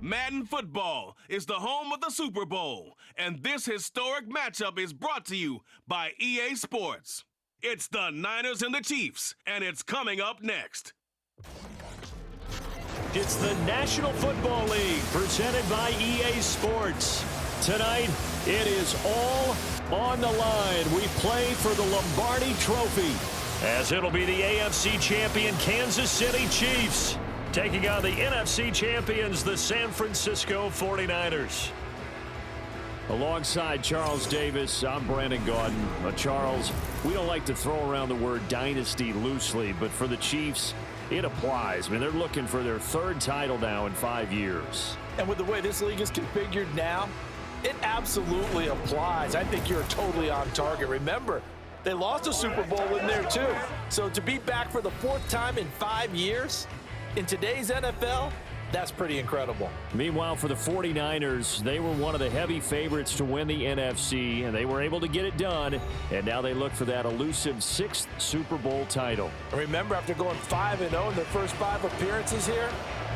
Madden football is the home of the Super Bowl, and this historic matchup is brought to you by EA Sports. It's the Niners and the Chiefs, and it's coming up next. It's the National Football League presented by EA Sports. Tonight, it is all on the line. We play for the Lombardi Trophy, as it'll be the AFC champion Kansas City Chiefs taking on the NFC champions, the San Francisco 49ers. Alongside Charles Davis, I'm Brandon Gaudin. Charles, we don't like to throw around the word dynasty loosely, but for the Chiefs, it applies. I mean, they're looking for their third title now in 5 years. And with the way this league is configured now, it absolutely applies. I think you're totally on target. Remember, they lost a Super Bowl in there too. So to be back for the fourth time in 5 years, in today's NFL, that's pretty incredible. Meanwhile, for the 49ers, they were one of the heavy favorites to win the NFC, and they were able to get it done, and now they look for that elusive 6th Super Bowl title. Remember, after going 5-0 in their first 5 appearances here,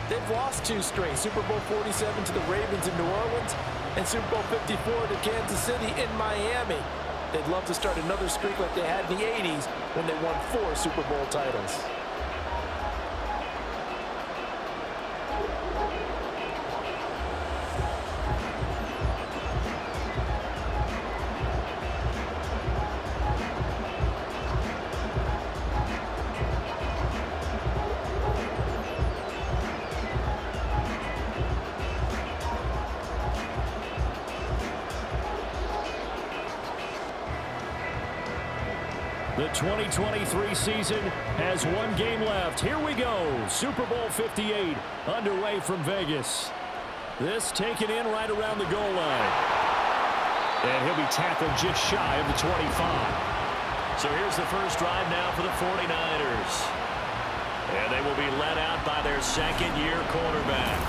they've lost 2 straight. Super Bowl 47 to the Ravens in New Orleans, and Super Bowl 54 to Kansas City in Miami. They'd love to start another streak like they had in the 80s when they won 4 Super Bowl titles. The 2023 season has 1 game left. Here we go. Super Bowl 58 underway from Vegas. This taken in right around the goal line. And he'll be tackled just shy of the 25. So here's the first drive now for the 49ers. And they will be led out by their second-year quarterback.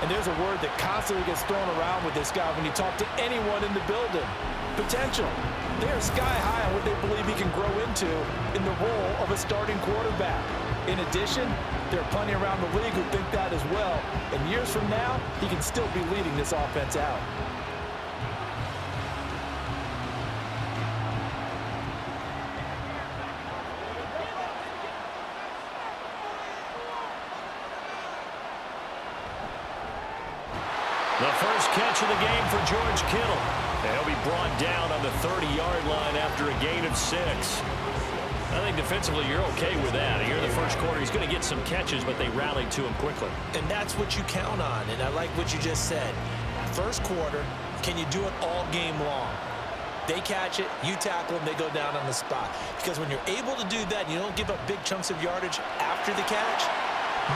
And there's a word that constantly gets thrown around with this guy when you talk to anyone in the building. Potential. They're sky high on what they believe he can grow into in the role of a starting quarterback. In addition, there are plenty around the league who think that as well. And years from now, he can still be leading this offense out. The first catch of the game for George Kittle. And he'll be brought down on the 30-yard line after a gain of 6. I think defensively you're okay with that. Here in the first quarter, he's going to get some catches, but they rallied to him quickly. And that's what you count on, and I like what you just said. First quarter, can you do it all game long? They catch it, you tackle them, they go down on the spot. Because when you're able to do that, you don't give up big chunks of yardage after the catch,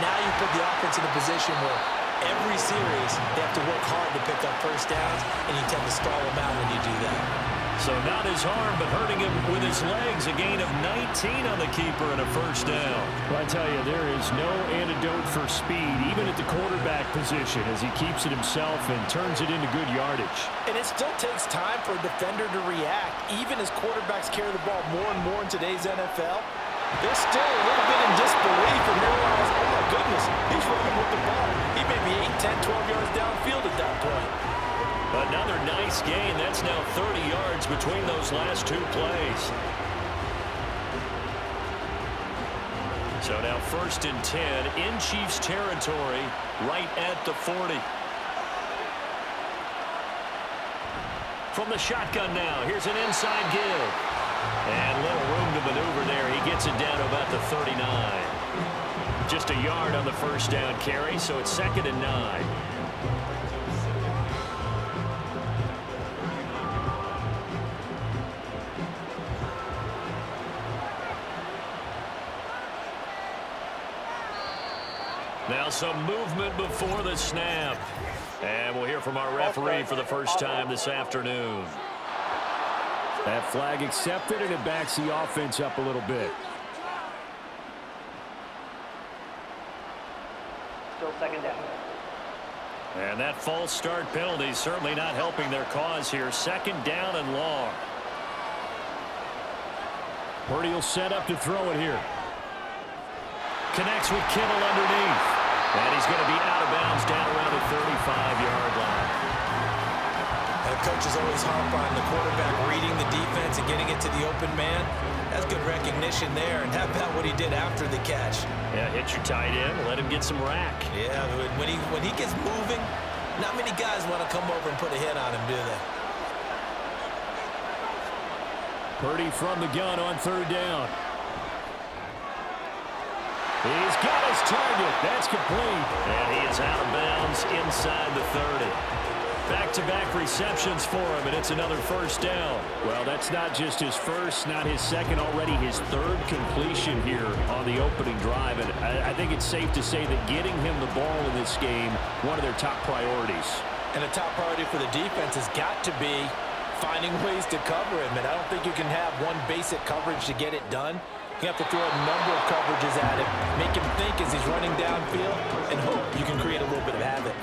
now you put the offense in a position where every series, they have to work hard to pick up first downs, and you tend to stall them out when you do that. So not his arm, but hurting him with his legs. A gain of 19 on the keeper and a first down. Well, I tell you, there is no antidote for speed, even at the quarterback position, as he keeps it himself and turns it into good yardage. And it still takes time for a defender to react, even as quarterbacks carry the ball more and more in today's NFL. They're still a little bit in disbelief and realize, oh my goodness, he's running with the ball. He may be 8, 10, 12 yards downfield at that point. Another nice gain. That's now 30 yards between those last 2 plays. So now 1st and 10 in Chiefs territory, right at the 40. From the shotgun now, here's an inside give. And little room to maneuver there. He gets it down to about the 39. Just a yard on the first down carry, so it's 2nd and 9. Now some movement before the snap. And we'll hear from our referee for the first time this afternoon. That flag accepted, and it backs the offense up a little bit. Still 2nd down. And that false start penalty certainly not helping their cause here. 2nd down and long. Purdy will set up to throw it here. Connects with Kittle underneath. And he's going to be out of bounds down around the 35-yard line. And coaches always harp on the quarterback reading the defense and getting it to the open man. That's good recognition there. And how about what he did after the catch? Yeah, hit your tight end, let him get some rack. Yeah, when he gets moving, not many guys want to come over and put a hit on him, do they? Purdy from the gun on third down. He's got his target. That's complete. And he is out of bounds inside the 30. Back-to-back receptions for him, and it's another first down. Well, that's not just his first, not his second, already his third completion here on the opening drive. And I think it's safe to say that getting him the ball in this game, one of their top priorities. And a top priority for the defense has got to be finding ways to cover him. And I don't think you can have one basic coverage to get it done. You have to throw a number of coverages at him, make him think as he's running downfield, and hope you can create a little bit of havoc.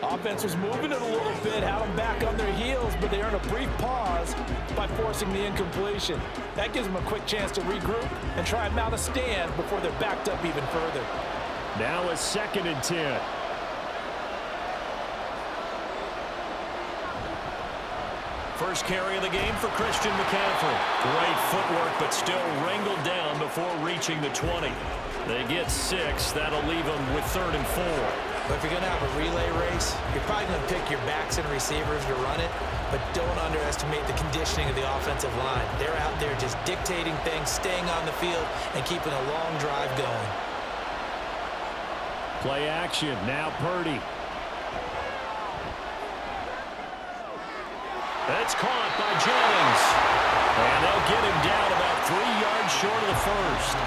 Offense was moving it a little bit, had them back on their heels, but they earned a brief pause by forcing the incompletion. That gives them a quick chance to regroup and try and mount a stand before they're backed up even further. Now a 2nd and 10. First carry of the game for Christian McCaffrey. Great footwork, but still wrangled down before reaching the 20. They get 6. That'll leave them with 3rd and 4. But if you're going to have a relay race, you're probably going to pick your backs and receivers to run it, but don't underestimate the conditioning of the offensive line. They're out there just dictating things, staying on the field, and keeping a long drive going. Play action. Now Purdy. That's caught by Jennings. And they'll get him down about 3 yards short of the first.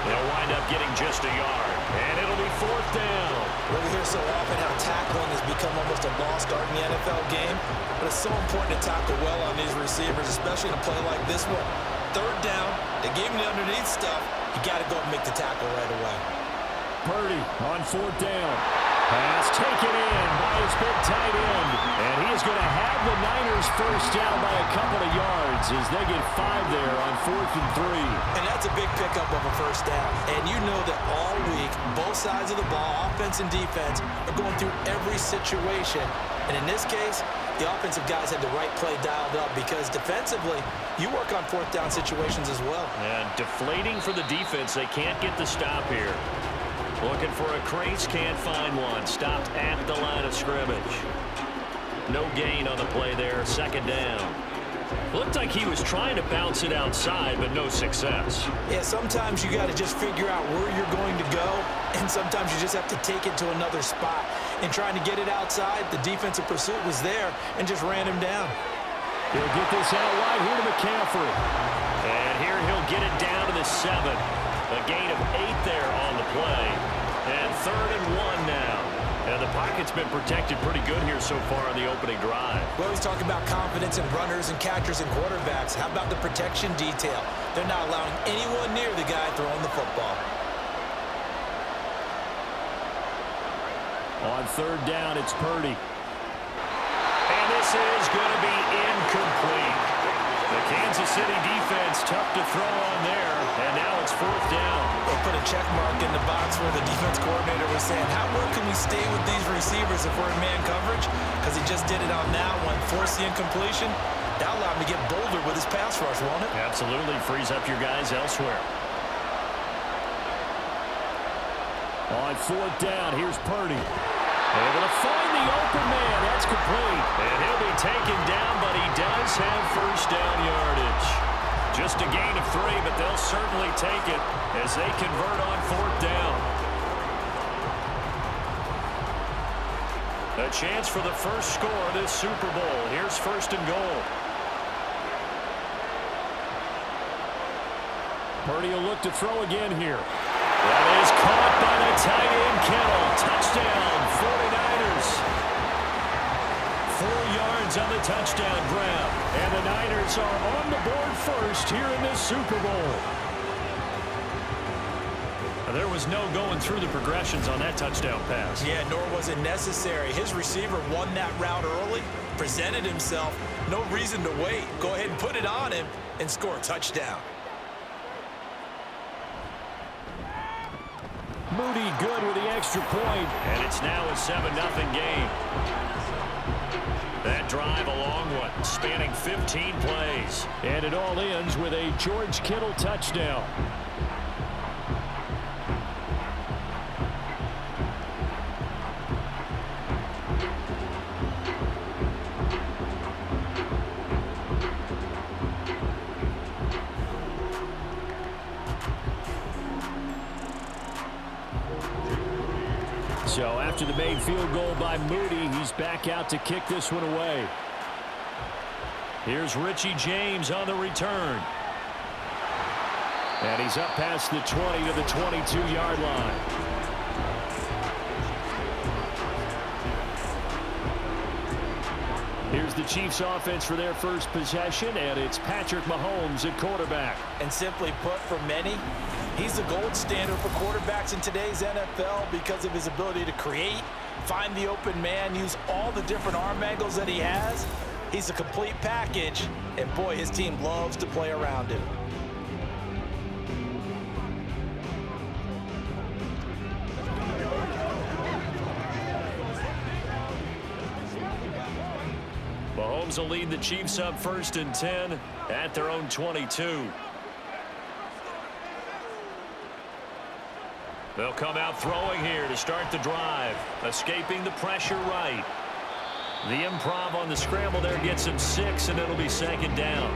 They'll wind up getting just a yard. And it'll be 4th down. We hear so often how tackling has become almost a lost art in the NFL game. But it's so important to tackle well on these receivers, especially in a play like this one. 3rd down, they gave him the underneath stuff. You got to go and make the tackle right away. Purdy on 4th down. Pass taken in by his big tight end. And he is going to have the Niners first down by a couple of yards as they get 5 there on 4th and 3. And that's a big pickup of a first down. And you know that all week, both sides of the ball, offense and defense, are going through every situation. And in this case, the offensive guys had the right play dialed up because defensively, you work on 4th down situations as well. And deflating for the defense. They can't get the stop here. Looking for a crease, can't find one. Stopped at the line of scrimmage. No gain on the play there, 2nd down. Looked like he was trying to bounce it outside, but no success. Yeah, sometimes you got to just figure out where you're going to go, and sometimes you just have to take it to another spot. In trying to get it outside, the defensive pursuit was there and just ran him down. He'll get this out wide here to McCaffrey. And here he'll get it down to the 7. A gain of 8 there on the play. And 3rd and 1 now. And the pocket's been protected pretty good here so far on the opening drive. We always talk about confidence in runners and catchers and quarterbacks. How about the protection detail? They're not allowing anyone near the guy throwing the football. On 3rd down, it's Purdy. And this is going to be incomplete. The Kansas City defense tough to throw on there, and now it's 4th down. They put a check mark in the box where the defense coordinator was saying, where can we stay with these receivers if we're in man coverage? Because he just did it on that one, forced the incompletion. That allowed him to get bolder with his pass rush, won't it? Absolutely, frees up your guys elsewhere. On 4th down, here's Purdy. Able to find the open man. That's complete. And he'll be taken down, but he does have first down yardage. Just a gain of 3, but they'll certainly take it as they convert on 4th down. A chance for the first score of this Super Bowl. Here's 1st and goal. Purdy will look to throw again here. That is caught by the tight end, Kittle. Touchdown, 49ers. 4 yards on the touchdown grab. And the Niners are on the board first here in this Super Bowl. There was no going through the progressions on that touchdown pass. Yeah, nor was it necessary. His receiver won that route early, presented himself. No reason to wait. Go ahead and put it on him and score a touchdown. Moody good with the extra point. And it's now a 7-0 game. That drive a long one, spanning 15 plays. And it all ends with a George Kittle touchdown. So after the made field goal by Moody, he's back out to kick this one away. Here's Richie James on the return. And he's up past the 20 to the 22-yard line. Here's the Chiefs offense for their first possession, and it's Patrick Mahomes at quarterback. And simply put, for many, he's the gold standard for quarterbacks in today's NFL because of his ability to create, find the open man, use all the different arm angles that he has. He's a complete package, and boy, his team loves to play around him. Mahomes will lead the Chiefs up 1st and 10 at their own 22. They'll come out throwing here to start the drive, escaping the pressure right. The improv on the scramble there gets him 6, and it'll be 2nd down.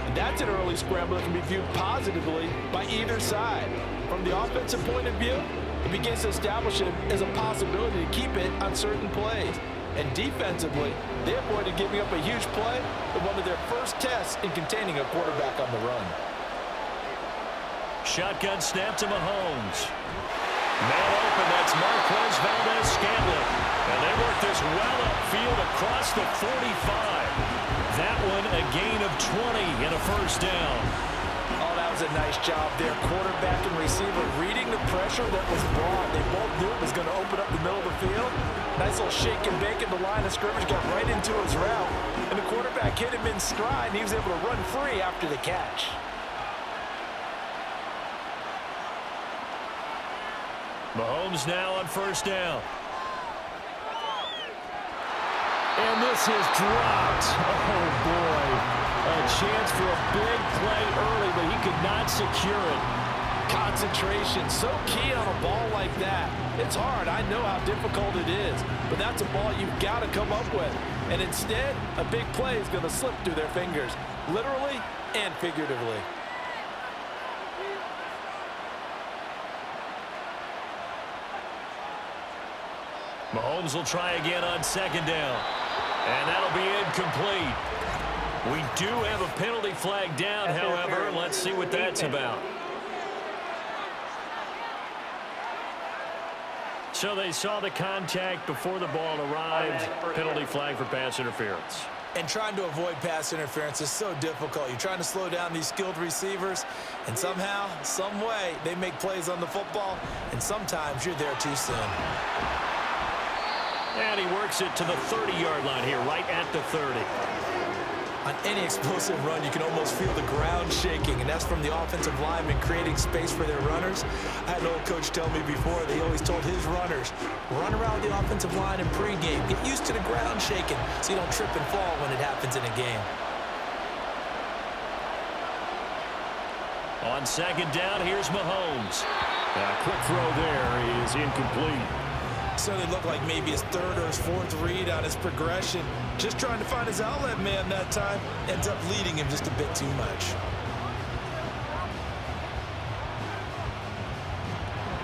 And that's an early scramble that can be viewed positively by either side. From the offensive point of view, it begins to establish it as a possibility to keep it on certain plays. And defensively, they avoided giving up a huge play in one of their first tests in containing a quarterback on the run. Shotgun snap to Mahomes. Man open, that's Marquez Valdez-Scantling. And they work this well upfield across the 45. That one a gain of 20 and a 1st down. Oh, that was a nice job there. Quarterback and receiver reading the pressure that was brought. They both knew it was going to open up the middle of the field. Nice little shake and bake at the line of scrimmage, got right into his route. And the quarterback hit him in stride, and he was able to run free after the catch. Mahomes now on 1st down. And this is dropped. Oh, boy. A chance for a big play early, but he could not secure it. Concentration, so key on a ball like that. It's hard. I know how difficult it is, but that's a ball you've got to come up with. And instead, a big play is going to slip through their fingers, literally and figuratively. Mahomes will try again on 2nd down. And that'll be incomplete. We do have a penalty flag down, however. Let's see what that's about. So they saw the contact before the ball arrived. Penalty flag for pass interference. And trying to avoid pass interference is so difficult. You're trying to slow down these skilled receivers, and somehow, some way, they make plays on the football, and sometimes you're there too soon. And he works it to the 30-yard line here, right at the 30. On any explosive run, you can almost feel the ground shaking, and that's from the offensive linemen creating space for their runners. I had an old coach tell me before, that he always told his runners, run around the offensive line in pregame. Get used to the ground shaking so you don't trip and fall when it happens in a game. On 2nd down, here's Mahomes. A quick throw there is incomplete. Certainly looked like maybe his 3rd or his 4th read on his progression. Just trying to find his outlet man that time. Ends up leading him just a bit too much.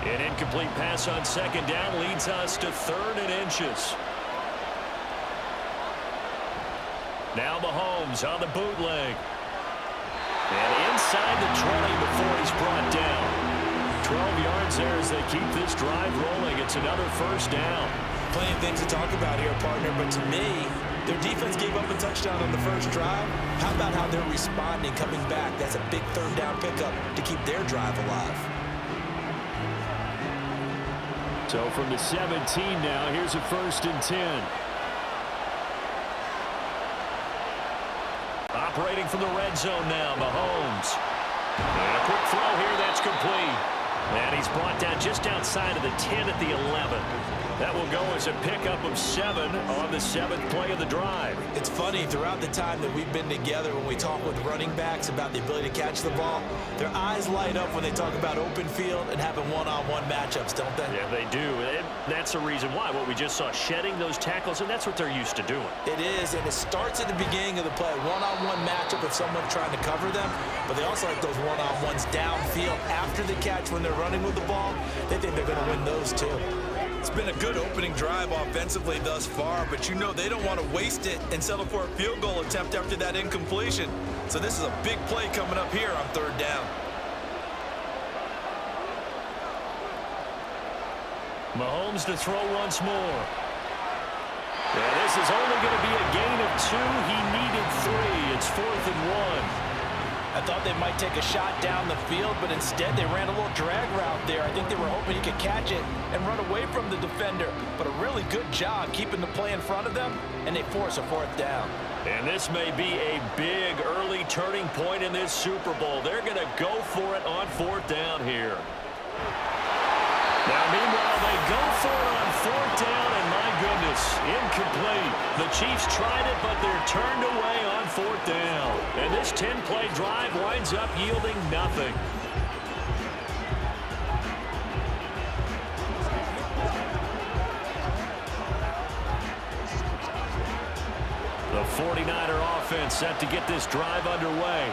An incomplete pass on 2nd down leads us to 3rd and inches. Now Mahomes on the bootleg. And inside the 20 before he's brought down. 12 yards there as they keep this drive rolling. It's another 1st down. Plenty of things to talk about here, partner, but to me, their defense gave up a touchdown on the first drive. How about how they're responding, coming back? That's a big 3rd down pickup to keep their drive alive. So from the 17 now, here's a 1st and 10. Operating from the red zone now, Mahomes. And a quick throw here, that's complete. And he's brought down just outside of the 10 at the 11. That will go as a pickup of 7 on the 7th play of the drive. It's funny, throughout the time that we've been together, when we talk with running backs about the ability to catch the ball, their eyes light up when they talk about open field and having one-on-one matchups, don't they? Yeah, they do. And that's the reason why. What we just saw, shedding those tackles, and that's what they're used to doing. It is, and it starts at the beginning of the play. One-on-one matchup if someone's trying to cover them, but they also like those one-on-ones downfield after the catch when they're running with the ball. They think they're going to win those too. It's been a good opening drive offensively thus far, but you know they don't want to waste it and settle for a field goal attempt after that incompletion. So this is a big play coming up here on 3rd down. Mahomes to throw once more. Yeah, this is only going to be a gain of 2. He needed 3. It's 4th and 1. I thought they might take a shot down the field, but instead they ran a little drag route there. I think they were hoping he could catch it and run away from the defender. But a really good job keeping the play in front of them, and they force a 4th down. And this may be a big early turning point in this Super Bowl. They're going to go for it on 4th down here. Now, meanwhile, they go for it on 4th down, and my goodness, incomplete. The Chiefs tried it, but they're turned away on 4th down. And this 10-play drive winds up yielding nothing. The 49er offense set to get this drive underway.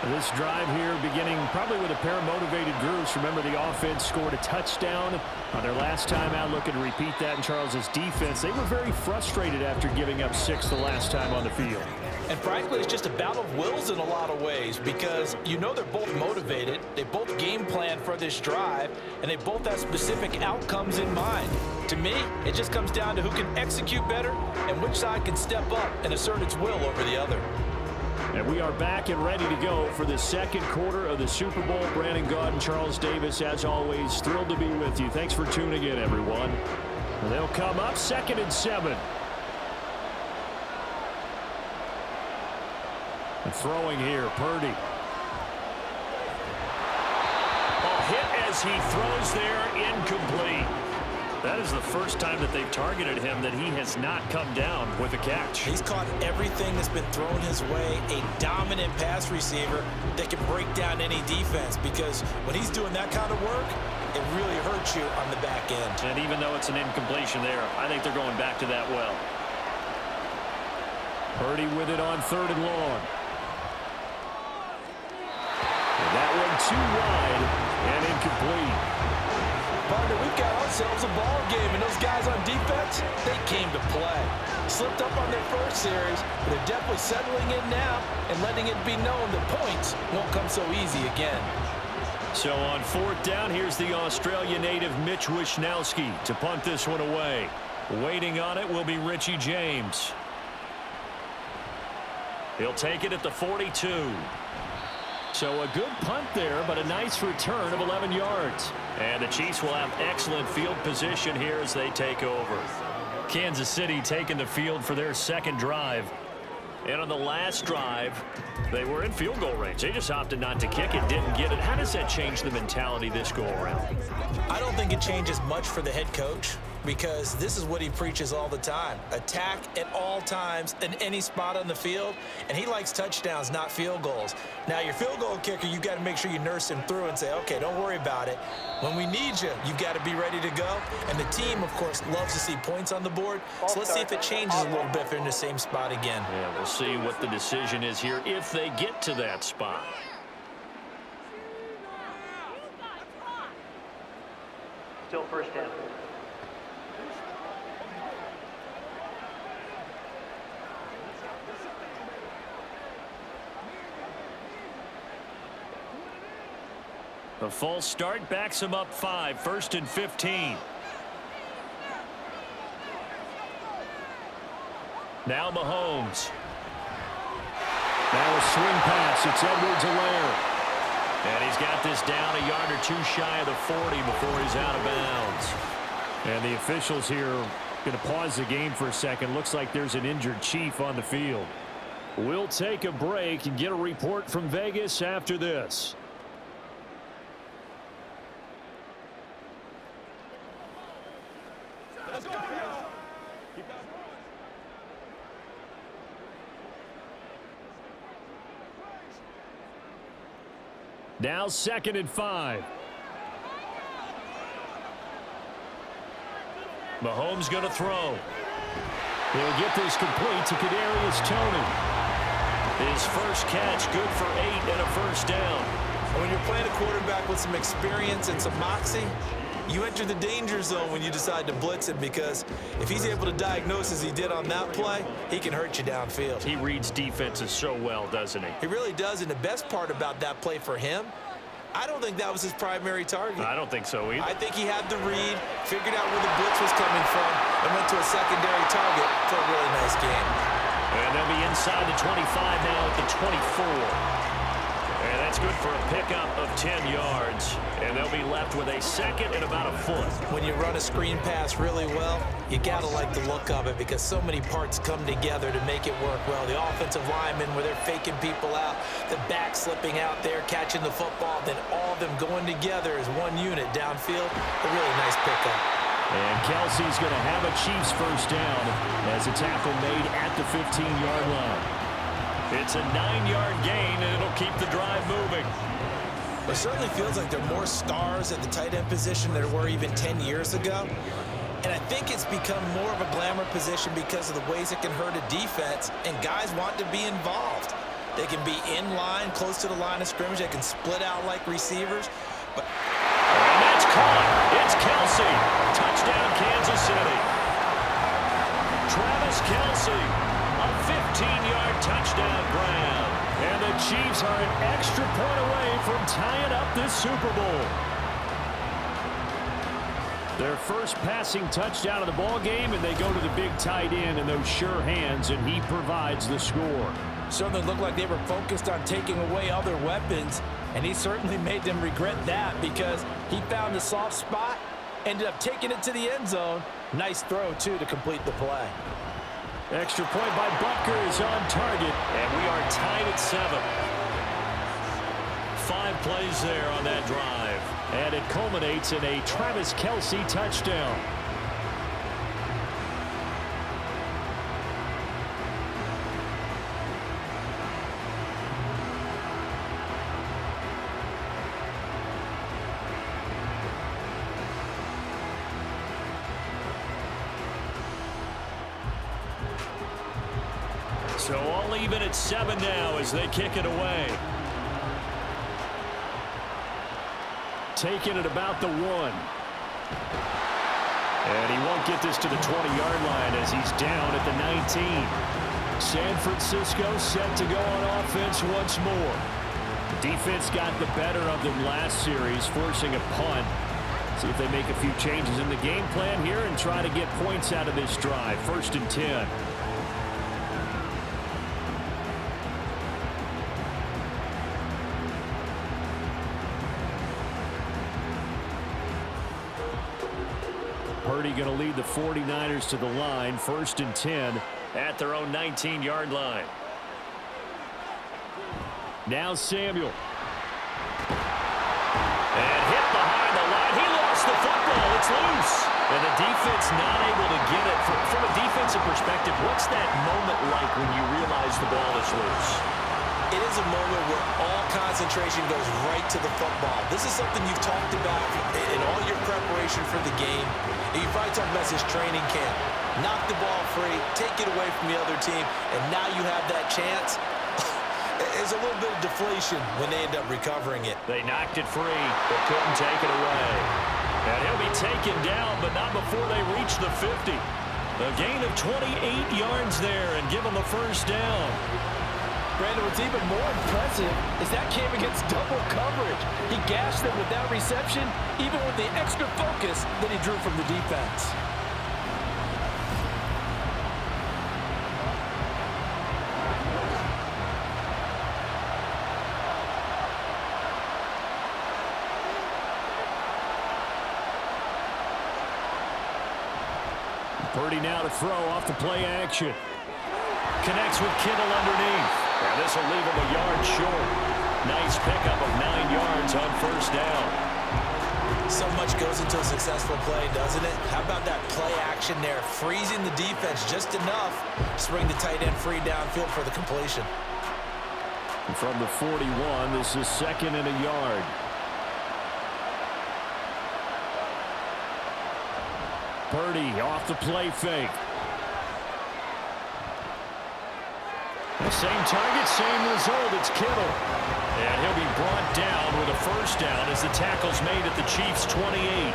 This drive here beginning probably with a pair of motivated groups. Remember, the offense scored a touchdown on their last time out. Looking to repeat that in Charles's defense. They were very frustrated after giving up 6 the last time on the field. And frankly, it's just a battle of wills in a lot of ways because you know they're both motivated. They both game plan for this drive, and they both have specific outcomes in mind. To me, it just comes down to who can execute better and which side can step up and assert its will over the other. And we are back and ready to go for the 2nd quarter of the Super Bowl. Brandon Gaud and Charles Davis, as always, thrilled to be with you. Thanks for tuning in, everyone. And they'll come up 2nd and 7. And throwing here, Purdy. A hit as he throws there, incomplete. That is the first time that they've targeted him that he has not come down with a catch. He's caught everything that's been thrown his way, a dominant pass receiver that can break down any defense because when he's doing that kind of work, it really hurts you on the back end. And even though it's an incompletion there, I think they're going back to that well. Purdy with it on 3rd and long. And that one too wide and incomplete. Partner, we've got ourselves a ball game, and those guys on defense, they came to play. Slipped up on their first series, but they're definitely settling in now and letting it be known that points won't come so easy again. So on 4th down, here's the Australia native Mitch Wishnowsky to punt this one away. Waiting on it will be Richie James. He'll take it at the 42. So a good punt there, but a nice return of 11 yards. And the Chiefs will have excellent field position here as they take over. Kansas City taking the field for their 2nd drive. And on the last drive, they were in field goal range. They just opted not to kick it, didn't get it. How does that change the mentality this go around? I don't think it changes much for the head coach because this is what he preaches all the time. Attack at all times in any spot on the field, and he likes touchdowns, not field goals. Now, your field goal kicker, you got to make sure you nurse him through and say, okay, don't worry about it. When we need you, you've got to be ready to go. And the team, of course, loves to see points on the board. So let's see if it changes a little bit if they're in the same spot again. Yeah, we'll see what the decision is here if they get to that spot. Still 1st down. The false start backs him up 5, 1st and 15. Now Mahomes. Now a swing pass. It's Edwards-Helaire. And he's got this down a yard or 2 shy of the 40 before he's out of bounds. And the officials here going to pause the game for a second. Looks like there's an injured Chief on the field. We'll take a break and get a report from Vegas after this. Now 2nd and 5. Mahomes going to throw. He'll get this complete to Kadarius Toney. His first catch, good for 8 and a first down. When you're playing a quarterback with some experience and some moxie, you enter the danger zone when you decide to blitz him, because if he's able to diagnose as he did on that play, he can hurt you downfield. He reads defenses so well, doesn't he? He really does, and the best part about that play for him, I don't think that was his primary target. I don't think so either. I think he had the read, figured out where the blitz was coming from, and went to a secondary target for a really nice game. And they'll be inside the 25 now at the 24. And that's good for a pickup of 10 yards. And they'll be left with a second and about a foot. When you run a screen pass really well, you got to like the look of it, because so many parts come together to make it work well. The offensive linemen, where they're faking people out, the back slipping out there, catching the football, then all of them going together as one unit downfield. A really nice pickup. And Kelsey's going to have a Chiefs first down as a tackle made at the 15-yard line. It's a 9-yard gain, and it'll keep the drive moving. It certainly feels like there are more stars at the tight end position than there were even 10 years ago. And I think it's become more of a glamour position because of the ways it can hurt a defense, and guys want to be involved. They can be in line, close to the line of scrimmage. They can split out like receivers. And that's caught. It's Kelsey. Touchdown, Kansas City. Travis Kelsey, a 15-yard touchdown grab. And the Chiefs are an extra point away from tying up this Super Bowl. Their first passing touchdown of the ball game, and they go to the big tight end and those sure hands, and he provides the score. Certainly looked like they were focused on taking away other weapons, and he certainly made them regret that, because he found the soft spot, ended up taking it to the end zone. Nice throw, too, to complete the play. Extra point by Butker is on target, and we are tied at 7. 5 plays there on that drive, and it culminates in a Travis Kelsey touchdown. So all even at 7 now as they kick it away. Taking it about the 1. And he won't get this to the 20-yard line as he's down at the 19. San Francisco set to go on offense once more. Defense got the better of them last series, forcing a punt. See if they make a few changes in the game plan here and try to get points out of this drive. 1st and 10. Purdy going to lead the 49ers to the line. 1st and 10 at their own 19-yard line. Now Samuel. And hit behind the line. He lost the football. It's loose. And the defense not able to get it. From a defensive perspective, what's that moment like when you realize the ball is loose? It is a moment where all concentration goes right to the football. This is something you've talked about in all your preparation for the game. And you've probably talked about this training camp. Knock the ball free, take it away from the other team, and now you have that chance. There's a little bit of deflation when they end up recovering it. They knocked it free, but couldn't take it away. And he'll be taken down, but not before they reach the 50. A gain of 28 yards there and give them a first down. Brandon, what's even more impressive is that came against double coverage. He gashed them with that reception, even with the extra focus that he drew from the defense. Purdy now to throw off the play action. Connects with Kittle underneath. And this will leave him a yard short. Nice pickup of 9 yards on 1st down. So much goes into a successful play, doesn't it? How about that play action there, freezing the defense just enough to bring the tight end free downfield for the completion. And from the 41, this is 2nd and a yard. Purdy off the play fake. The same target, same result. It's Kittle. And he'll be brought down with a first down as the tackle's made at the Chiefs' 28.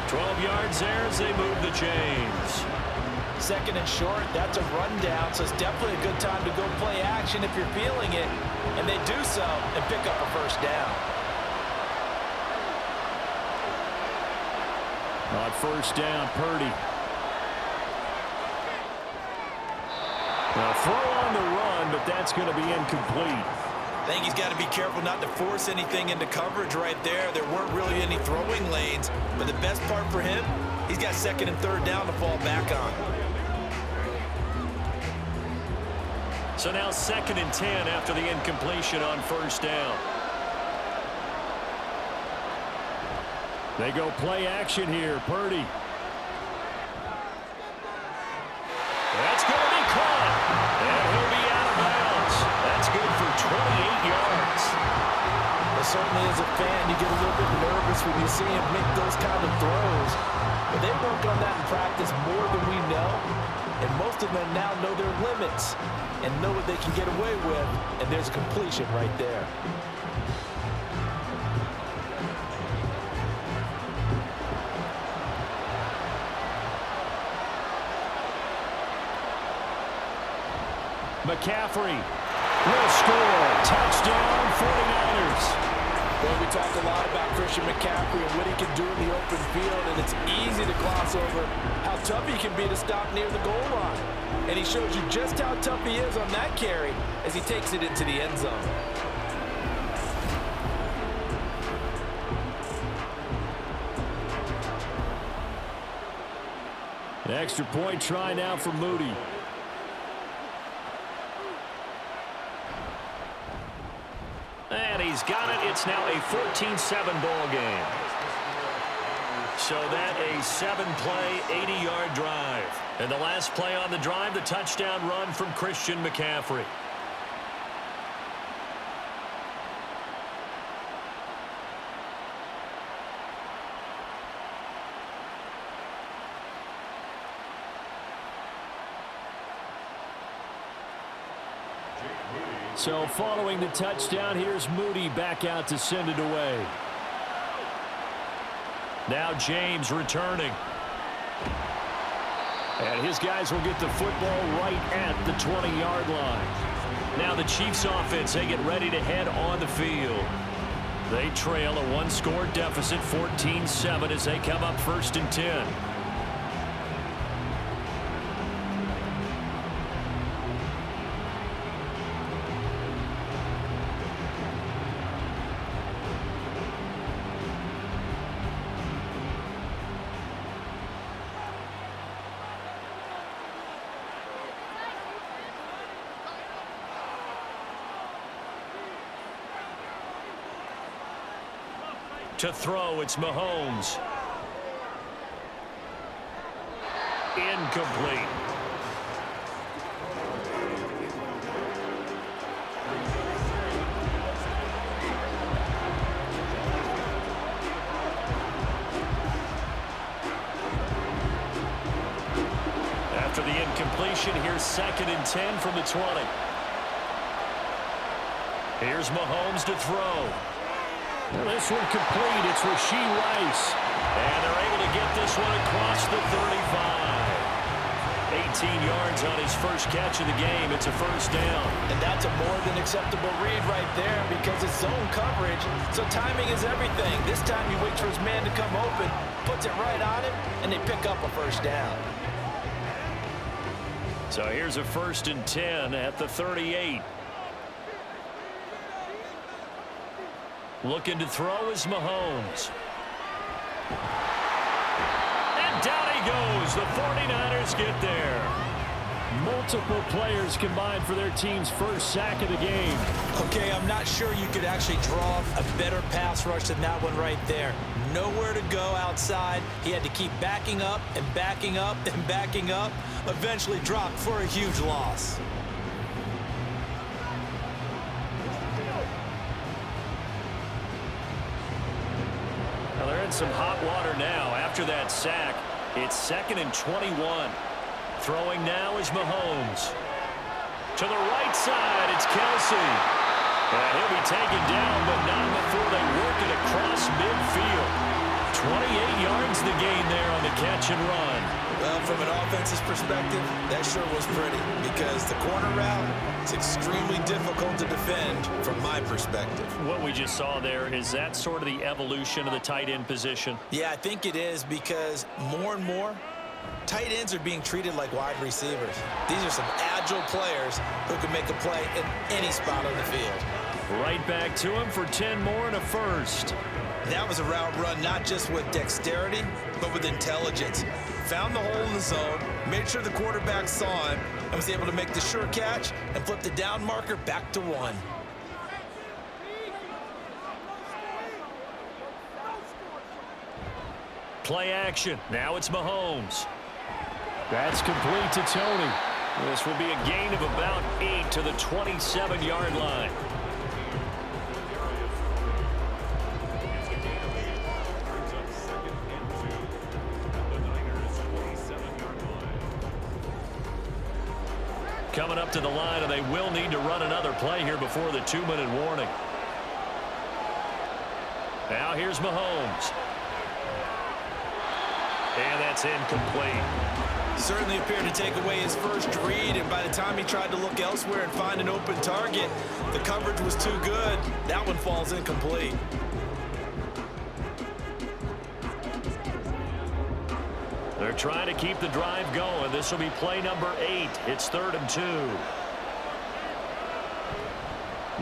12 yards there as they move the chains. 2nd and short, that's a rundown, so it's definitely a good time to go play action if you're feeling it. And they do so and pick up a first down. On first down, Purdy. A throw on the run, but that's going to be incomplete. I think he's got to be careful not to force anything into coverage right there. There weren't really any throwing lanes, but the best part for him, he's got 2nd and 3rd down to fall back on. So now 2nd and 10 after the incompletion on first down. They go play action here. Purdy. That's going to be caught. And he'll be out of bounds. That's good for 28 yards. Well, certainly as a fan, you get a little bit nervous when you see him make those kind of throws. But they work on that in practice more than we know. And most of them now know their limits and know what they can get away with. And there's a completion right there. McCaffrey will score. Touchdown, 49ers. Well, we talked a lot about Christian McCaffrey and what he can do in the open field, and it's easy to gloss over how tough he can be to stop near the goal line. And he shows you just how tough he is on that carry as he takes it into the end zone. An extra point try now for Moody. And he's got it. It's now a 14-7 ball game. So that a 7-play, 80-yard drive. And the last play on the drive, the touchdown run from Christian McCaffrey. So following the touchdown, here's Moody back out to send it away. Now James returning. And his guys will get the football right at the 20-yard line. Now the Chiefs offense, they get ready to head on the field. They trail a one-score deficit, 14-7, as they come up 1st and 10. To throw, it's Mahomes. Incomplete. After the incompletion, here's 2nd and 10 from the 20. Here's Mahomes to throw. Well, this one complete. It's Rashee Rice. And they're able to get this one across the 35. 18 yards on his first catch of the game. It's a first down. And that's a more than acceptable read right there because it's zone coverage. So timing is everything. This time he waits for his man to come open, puts it right on him, and they pick up a first down. So here's a 1st and 10 at the 38. Looking to throw is Mahomes. And down he goes. The 49ers get there. Multiple players combined for their team's first sack of the game. Okay, I'm not sure you could actually draw a better pass rush than that one right there. Nowhere to go outside. He had to keep backing up and backing up and backing up. Eventually dropped for a huge loss. Well, they're in some hot water now after that sack. It's 2nd and 21. Throwing now is Mahomes. To the right side, it's Kelsey. And he'll be taken down, but not before they work it across midfield. 28 yards the gain there on the catch and run. Well, from an offense's perspective, that sure was pretty because the corner route is extremely difficult to defend from my perspective. What we just saw there, is that sort of the evolution of the tight end position? Yeah, I think it is because more and more, tight ends are being treated like wide receivers. These are some agile players who can make a play in any spot on the field. Right back to him for 10 more and a first. That was a route run not just with dexterity, but with intelligence. Found the hole in the zone, made sure the quarterback saw him, and was able to make the sure catch and flip the down marker back to 1. Play action. Now it's Mahomes. That's complete to Tony. This will be a gain of about 8 to the 27-yard line. Coming up to the line, and they will need to run another play here before the 2-minute warning. Now here's Mahomes. And that's incomplete. Certainly appeared to take away his first read, and by the time he tried to look elsewhere and find an open target, the coverage was too good. That one falls incomplete. They're trying to keep the drive going. This will be play number 8. It's 3rd and 2.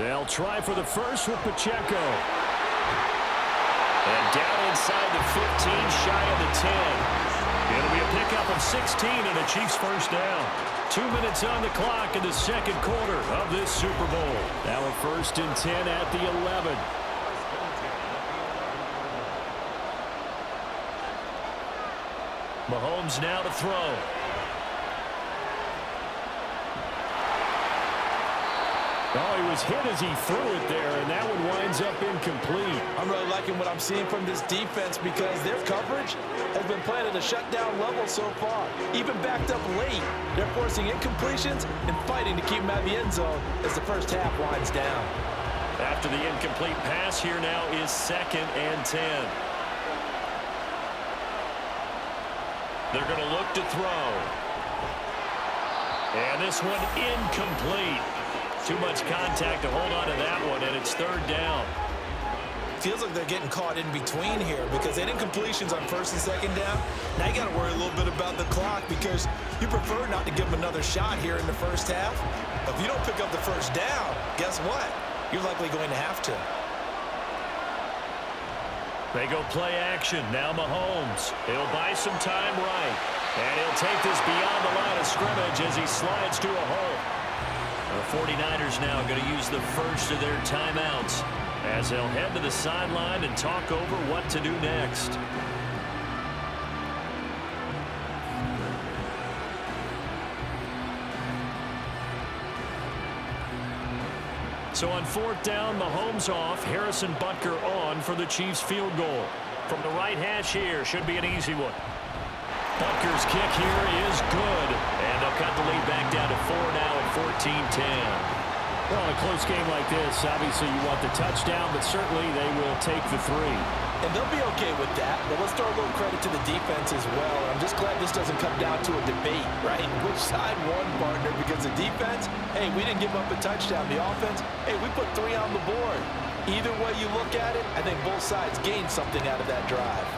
They'll try for the first with Pacheco. And down inside the 15, shy of the 10. It'll be a pickup of 16 and a Chiefs first down. 2 minutes on the clock in the second quarter of this Super Bowl. Now a 1st and 10 at the 11. Mahomes now to throw. Oh, he was hit as he threw it there, and that one winds up incomplete. I'm really liking what I'm seeing from this defense because their coverage has been playing at a shutdown level so far. Even backed up late, they're forcing incompletions and fighting to keep them out of the end zone as the first half winds down. After the incomplete pass, here now is 2nd and 10. They're going to look to throw. And this one incomplete. Too much contact to hold on to that one, and it's 3rd down. Feels like they're getting caught in between here because they had incompletions on 1st and 2nd down. Now you got to worry a little bit about the clock because you prefer not to give them another shot here in the first half. If you don't pick up the first down, guess what? You're likely going to have to. They go play action. Now Mahomes. He'll buy some time right. And he'll take this beyond the line of scrimmage as he slides to a hole. The 49ers now going to use the first of their timeouts as they'll head to the sideline and talk over what to do next. So on 4th down, Mahomes off, Harrison Butker on for the Chiefs field goal. From the right hash here, should be an easy one. Butker's kick here is good, and they'll cut the lead back down to 4 now at 14-10. Well, in a close game like this, obviously you want the touchdown, but certainly they will take the 3. And they'll be okay with that, but let's throw a little credit to the defense as well. I'm just glad this doesn't come down to a debate, right? Which side won, partner? Because the defense, hey, we didn't give up a touchdown. The offense, hey, we put 3 on the board. Either way you look at it, I think both sides gained something out of that drive.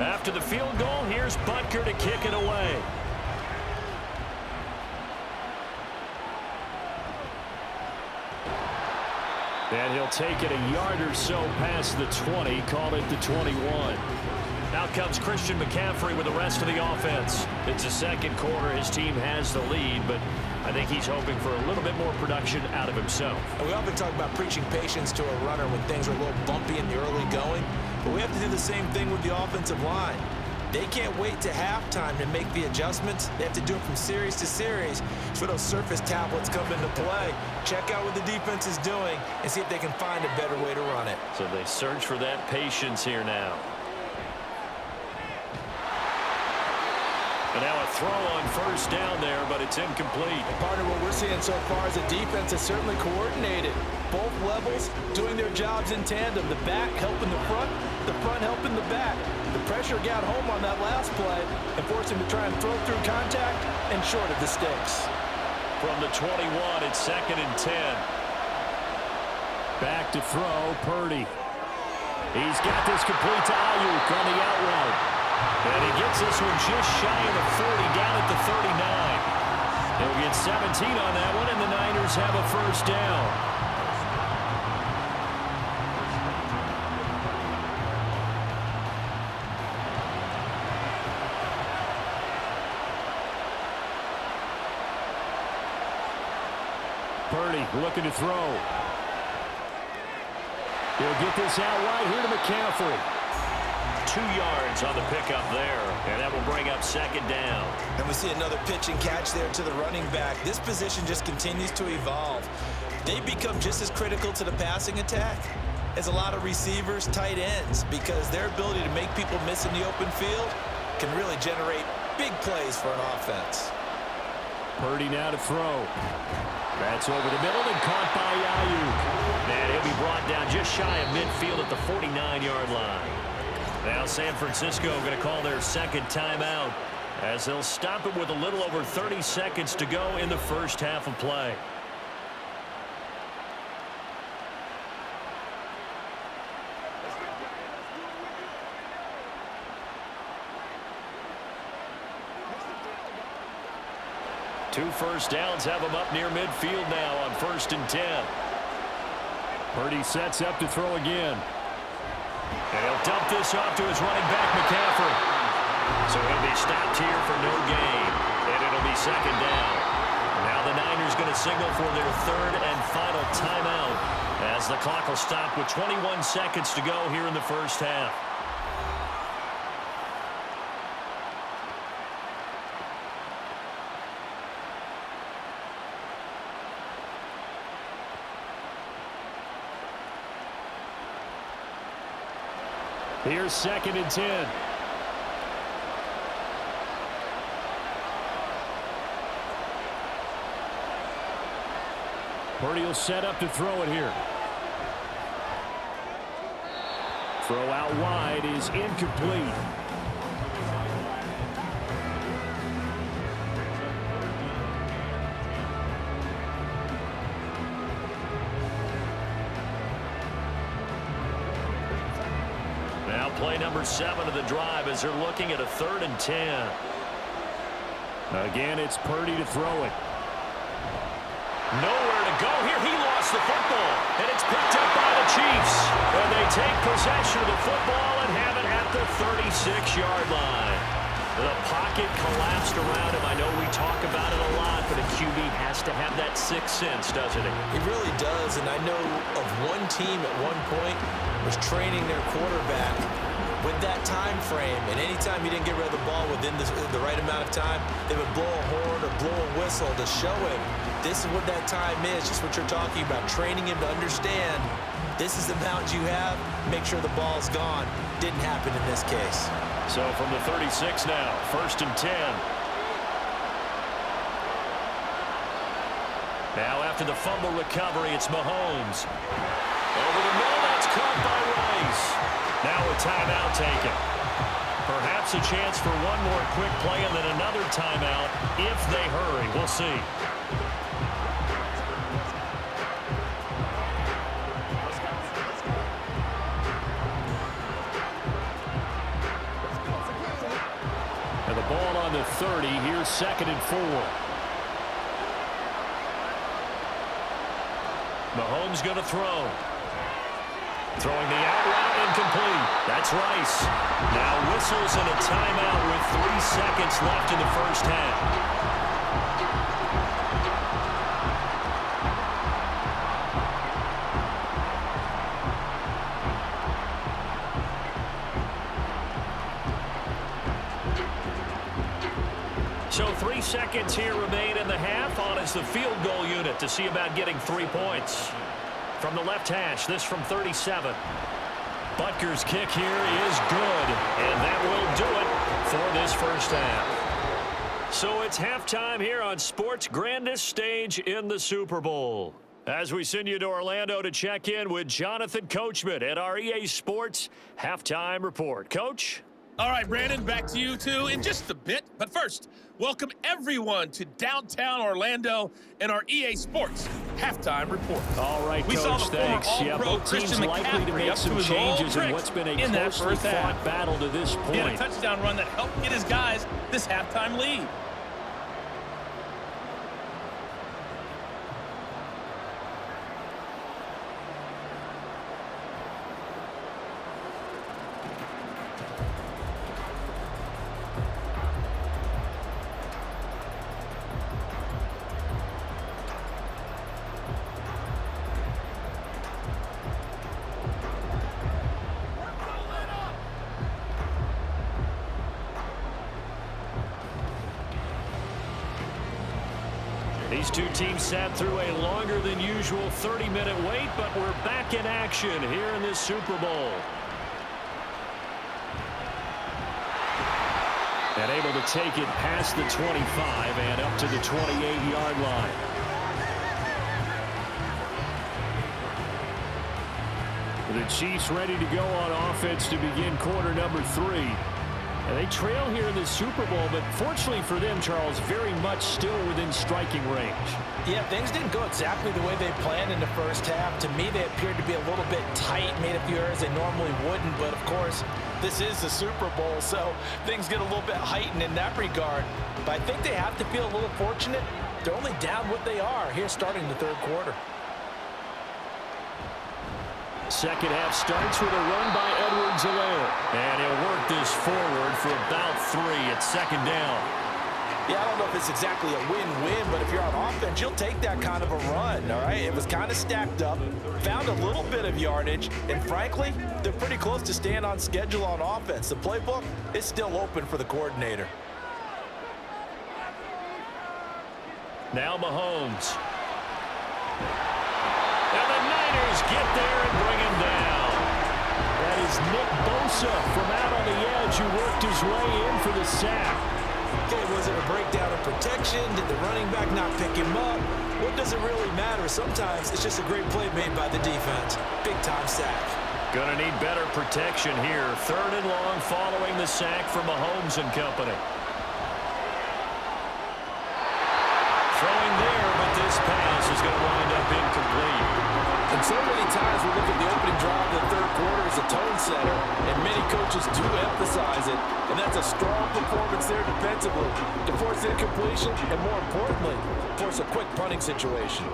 After the field goal, here's Butker to kick it away. And he'll take it a yard or so past the 20, call it the 21. Now comes Christian McCaffrey with the rest of the offense. It's the second quarter. His team has the lead, but I think he's hoping for a little bit more production out of himself. And we often talk about preaching patience to a runner when things are a little bumpy in the early going, but we have to do the same thing with the offensive line. They can't wait to halftime to make the adjustments. They have to do it from series to series. So those surface tablets come into play. Check out what the defense is doing and see if they can find a better way to run it. So they search for that patience here now. And now a throw on first down there, but it's incomplete. And partner, what we're seeing so far is the defense is certainly coordinated. Both levels doing their jobs in tandem. The back helping the front helping the back. The pressure got home on that last play and forced him to try and throw through contact and short of the sticks. From the 21, it's 2nd and 10. Back to throw, Purdy. He's got this complete to Ayuk on the out route. And he gets this one just shy of the 40, down at the 39. He'll get 17 on that one, and the Niners have a first down. Purdy looking to throw. He'll get this out right here to McCaffrey. 2 yards on the pickup there, and that will bring up 2nd down. And we see another pitch and catch there to the running back. This position just continues to evolve. They become just as critical to the passing attack as a lot of receivers, tight ends, because their ability to make people miss in the open field can really generate big plays for an offense. Purdy now to throw. That's over the middle and caught by Ayuk. And he'll be brought down just shy of midfield at the 49-yard line. Now San Francisco going to call their second timeout as they'll stop it with a little over 30 seconds to go in the first half of play. Two first downs have them up near midfield now on 1st and 10. Purdy sets up to throw again. And he'll dump this off to his running back, McCaffrey. So he'll be stopped here for no gain. And it'll be 2nd down. Now the Niners going to signal for their 3rd and final timeout as the clock will stop with 21 seconds to go here in the first half. Here's 2nd and 10. Purdy will set up to throw it here. Throw out wide is incomplete. Play number 7 of the drive as they're looking at a 3rd and 10. Again, it's Purdy to throw it. Nowhere to go here. He lost the football, and it's picked up by the Chiefs. And they take possession of the football and have it at the 36-yard line. The pocket collapsed around him. I know we talk about it a lot, but a QB has to have that sixth sense, doesn't it? He really does, and I know of one team at one point was training their quarterback with that time frame, and anytime he didn't get rid of the ball within the right amount of time, they would blow a horn or blow a whistle to show him this is what that time is, just what you're talking about, training him to understand this is the amount you have, make sure the ball's gone. Didn't happen in this case. So from the 36 now, 1st and 10. Now after the fumble recovery, it's Mahomes. Over the middle, that's caught by Rice. Now a timeout taken. Perhaps a chance for one more quick play and then another timeout if they hurry. We'll see. And the ball on the 30. Here's 2nd and 4. Mahomes going to throw. Throwing the out route incomplete. That's Rice. Now whistles and a timeout with 3 seconds left in the first half. So 3 seconds here remain in the half. On is the field goal unit to see about getting 3 points. From the left hash, this from 37. Butker's kick here is good, and that will do it for this first half. So it's halftime here on sports' grandest stage in the Super Bowl. As we send you to Orlando to check in with Jonathan Coachman at our EA Sports Halftime Report. Coach? All right, Brandon, back to you two in just a bit. But first, welcome everyone to downtown Orlando and our EA Sports Halftime Report. All right, we Coach, saw the thanks. former Yeah, All-Pro both teams Christian likely to McCaffrey make up to some his changes old in what's been a in that closely first half. fought battle to this point. He had a touchdown run that helped get his guys this halftime lead. These two teams sat through a longer than usual 30-minute wait, but we're back in action here in this Super Bowl. And able to take it past the 25 and up to the 28-yard line. The Chiefs ready to go on offense to begin quarter number 3. And they trail here in the Super Bowl, but fortunately for them, Charles, very much still within striking range. Yeah, things didn't go exactly the way they planned in the first half. To me, they appeared to be a little bit tight, made a few errors they normally wouldn't. But, of course, this is the Super Bowl, so things get a little bit heightened in that regard. But I think they have to feel a little fortunate. They're only down what they are here starting the third quarter. Second half starts with a run by Edwards-Helaire. And he'll work this forward for about 3 at second down. Yeah, I don't know if it's exactly a win-win, but if you're on offense, you'll take that kind of a run, all right? It was kind of stacked up, found a little bit of yardage, and frankly, they're pretty close to staying on schedule on offense. The playbook is still open for the coordinator. Now Mahomes. And the Niners get there and bring him down. That is Nick Bosa from out on the edge who worked his way in for the sack. Okay, was it a breakdown of protection? Did the running back not pick him up? What does it really matter? Sometimes it's just a great play made by the defense. Big-time sack. Gonna need better protection here. 3rd and long following the sack from Mahomes and company. Throwing there, but this pass is going to wind up incomplete. And so many times we look at the opening drive of the third quarter as a tone setter, and many coaches do emphasize it, and that's a strong performance there defensively to force incompletion and, more importantly, force a quick punting situation.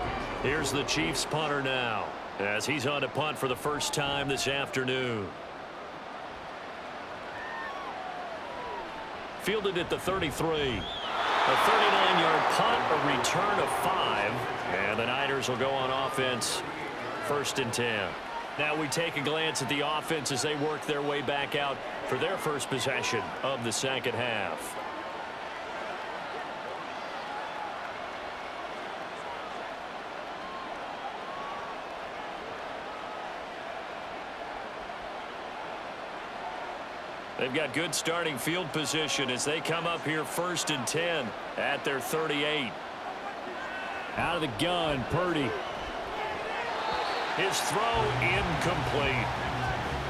Here's the Chiefs punter now as he's on to punt for the first time this afternoon. Fielded at the 33. A 39-yard punt, a return of 5, and the Niners will go on offense 1st and 10. Now we take a glance at the offense as they work their way back out for their first possession of the second half. They've got good starting field position as they come up here 1st and 10 at their 38. Out of the gun, Purdy. His throw incomplete.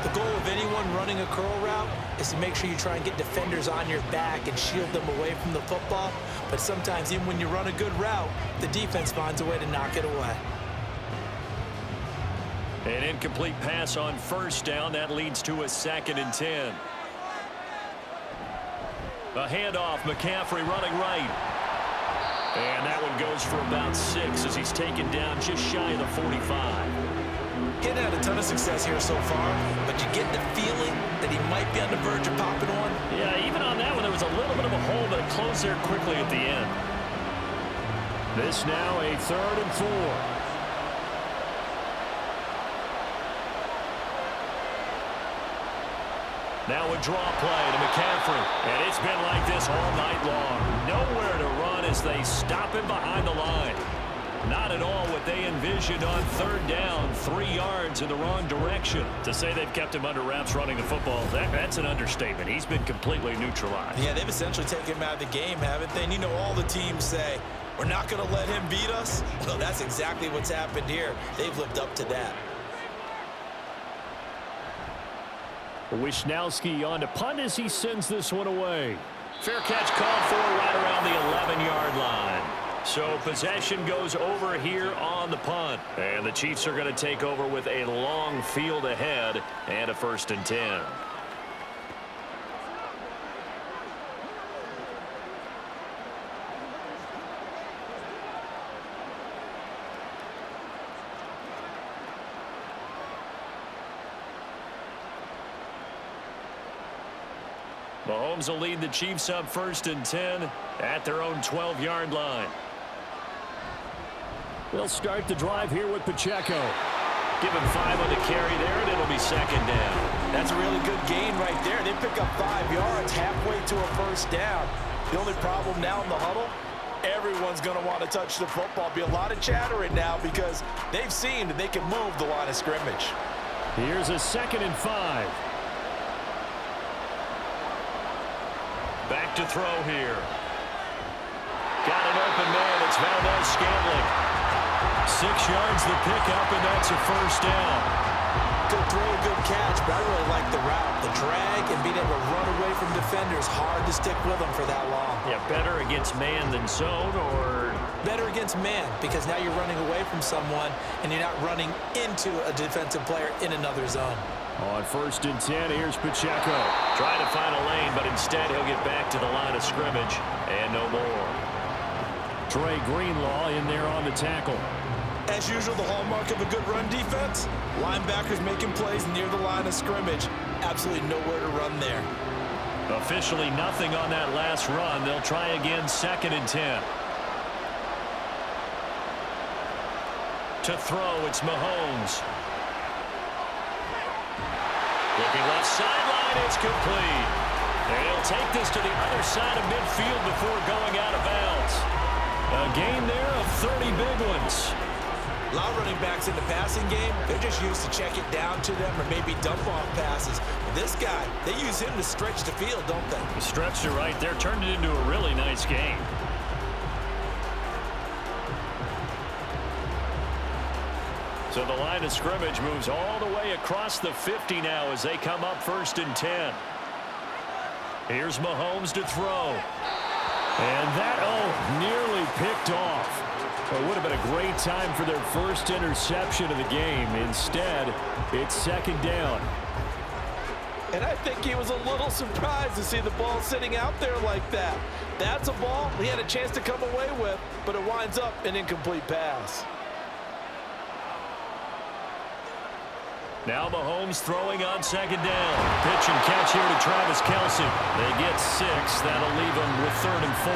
The goal of anyone running a curl route is to make sure you try and get defenders on your back and shield them away from the football. But sometimes even when you run a good route, the defense finds a way to knock it away. An incomplete pass on 1st down. That leads to a 2nd and 10. A handoff, McCaffrey running right. And that one goes for about 6 as he's taken down just shy of the 45. He hadn't had a ton of success here so far, but you get the feeling that he might be on the verge of popping one. Yeah, even on that one, there was a little bit of a hole, but it closed there quickly at the end. This now a 3rd and 4. Now a draw play to McCaffrey. And it's been like this all night long. Nowhere to run as they stop him behind the line. Not at all what they envisioned on 3rd down, 3 yards in the wrong direction. To say they've kept him under wraps running the football, that's an understatement. He's been completely neutralized. Yeah, they've essentially taken him out of the game, haven't they? And you know all the teams say, we're not going to let him beat us. Well, that's exactly what's happened here. They've lived up to that. Wisnowski on to punt as he sends this one away. Fair catch called for right around the 11-yard line. So possession goes over here on the punt. And the Chiefs are going to take over with a long field ahead and a 1st and 10. Mahomes will lead the Chiefs up 1st and 10 at their own 12-yard line. They'll start the drive here with Pacheco. Give him 5 on the carry there, and it'll be 2nd down. That's a really good gain right there. They pick up 5 yards halfway to a 1st down. The only problem now in the huddle, everyone's going to want to touch the football. Be a lot of chattering now because they've seen that they can move the line of scrimmage. Here's a 2nd and 5. Back to throw here. Got an open man. It's Valdez-Scantling. 6 yards the pickup, and that's a 1st down. Good throw, good catch, but I really like the route. The drag and being able to run away from defenders. Hard to stick with them for that long. Yeah, better against man than zone, or? Better against man, because now you're running away from someone, and you're not running into a defensive player in another zone. On 1st and 10, here's Pacheco. Trying to find a lane, but instead he'll get back to the line of scrimmage, and no more. Trey Greenlaw in there on the tackle. As usual, the hallmark of a good run defense, linebackers making plays near the line of scrimmage. Absolutely nowhere to run there. Officially nothing on that last run. They'll try again 2nd and 10. To throw, it's Mahomes. Looking left sideline, it's complete. And he'll take this to the other side of midfield before going out of bounds. A gain there of 30 big ones. A lot of running backs in the passing game, they're just used to check it down to them or maybe dump off passes. But this guy, they use him to stretch the field, don't they? He stretched it right there, turned it into a really nice game. So the line of scrimmage moves all the way across the 50 now as they come up 1st and 10. Here's Mahomes to throw. And that, nearly picked off. It would have been a great time for their first interception of the game. Instead, it's 2nd down. And I think he was a little surprised to see the ball sitting out there like that. That's a ball he had a chance to come away with, but it winds up an incomplete pass. Now Mahomes throwing on 2nd down. Pitch and catch here to Travis Kelce. They get 6. That'll leave them with 3rd and 4.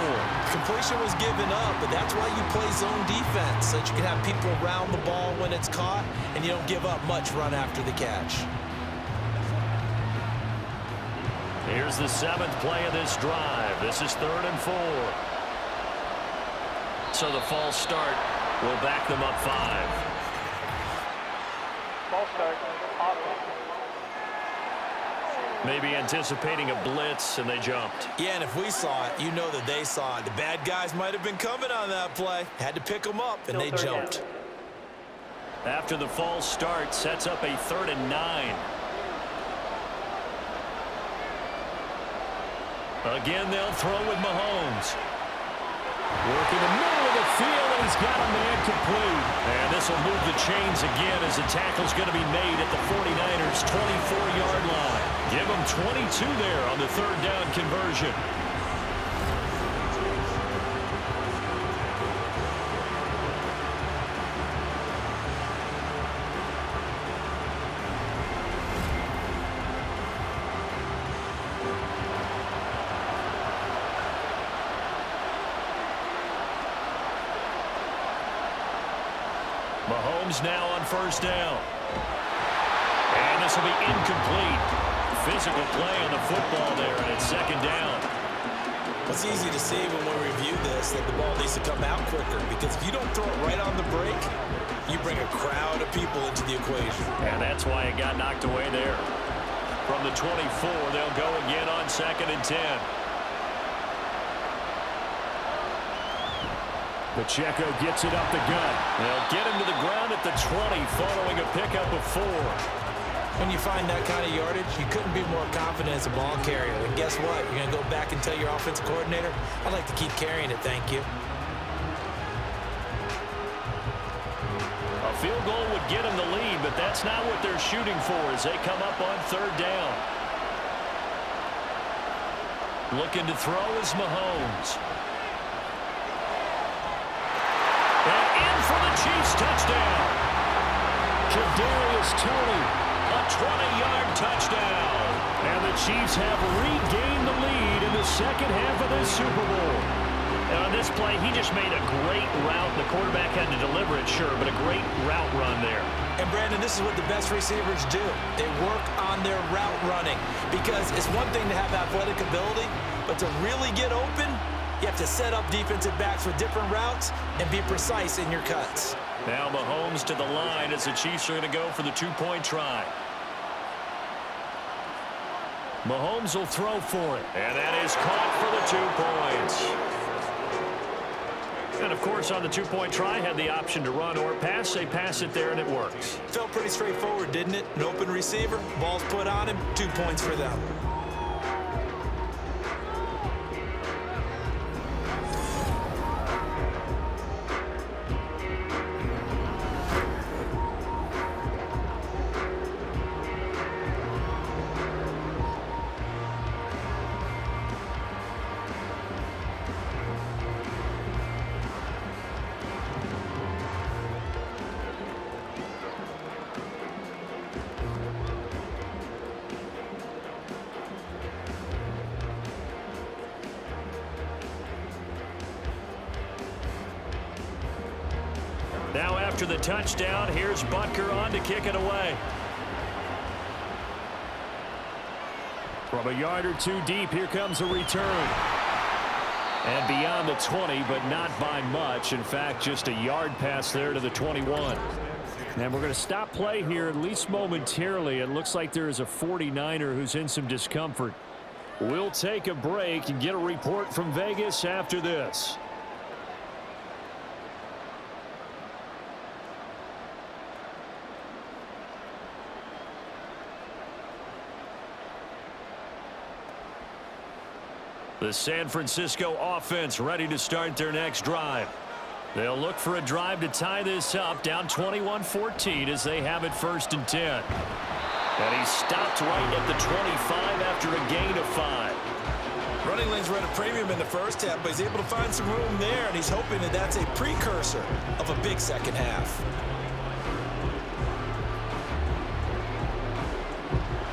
Completion was given up, but that's why you play zone defense, so that you can have people around the ball when it's caught, and you don't give up much run after the catch. Here's the 7th play of this drive. This is 3rd and 4. So the false start will back them up 5. False start. Offense. Maybe anticipating a blitz, and they jumped. Yeah, and if we saw it, you know that they saw it. The bad guys might have been coming on that play. Had to pick them up, and they jumped. After the false start, sets up a 3rd and 9. Again, they'll throw with Mahomes. Working the middle of the field, and he's got a man complete. And this will move the chains again as the tackle's going to be made at the 49ers' 24-yard line. Give them 22 there on the 3rd down conversion. Mahomes now on first down. And this will be incomplete. Physical play on the football there, and it's second down. It's easy to see when we review this that the ball needs to come out quicker, because if you don't throw it right on the break, you bring a crowd of people into the equation. And that's why it got knocked away there. From the 24, they'll go again on 2nd and 10. Pacheco gets it up the gut. They'll get him to the ground at the 20 following a pickup of 4. When you find that kind of yardage, you couldn't be more confident as a ball carrier. And guess what? You're going to go back and tell your offensive coordinator, I'd like to keep carrying it, thank you. A field goal would get them the lead, but that's not what they're shooting for as they come up on 3rd down. Looking to throw is Mahomes. And in for the Chiefs touchdown. Kadarius Toney. A 20-yard touchdown. And the Chiefs have regained the lead in the second half of this Super Bowl. And on this play, he just made a great route. The quarterback had to deliver it, sure, but a great route run there. And, Brandon, this is what the best receivers do. They work on their route running, because it's one thing to have athletic ability, but to really get open, you have to set up defensive backs with different routes and be precise in your cuts. Now Mahomes to the line as the Chiefs are going to go for the 2-point try. Mahomes will throw for it. And that is caught for the 2 points. And, of course, on the 2-point try, had the option to run or pass. They pass it there, and it works. Felt pretty straightforward, didn't it? An open receiver, ball's put on him, 2 points for them. Now after the touchdown, here's Butker on to kick it away. From a yard or 2 deep, here comes a return. And beyond the 20, but not by much. In fact, just a yard pass there to the 21. And we're going to stop play here, at least momentarily. It looks like there is a 49er who's in some discomfort. We'll take a break and get a report from Vegas after this. The San Francisco offense ready to start their next drive. They'll look for a drive to tie this up, down 21-14 as they have it 1st and 10. And he stopped right at the 25 after a gain of 5. Running lanes were at a premium in the first half, but he's able to find some room there, and he's hoping that that's a precursor of a big second half.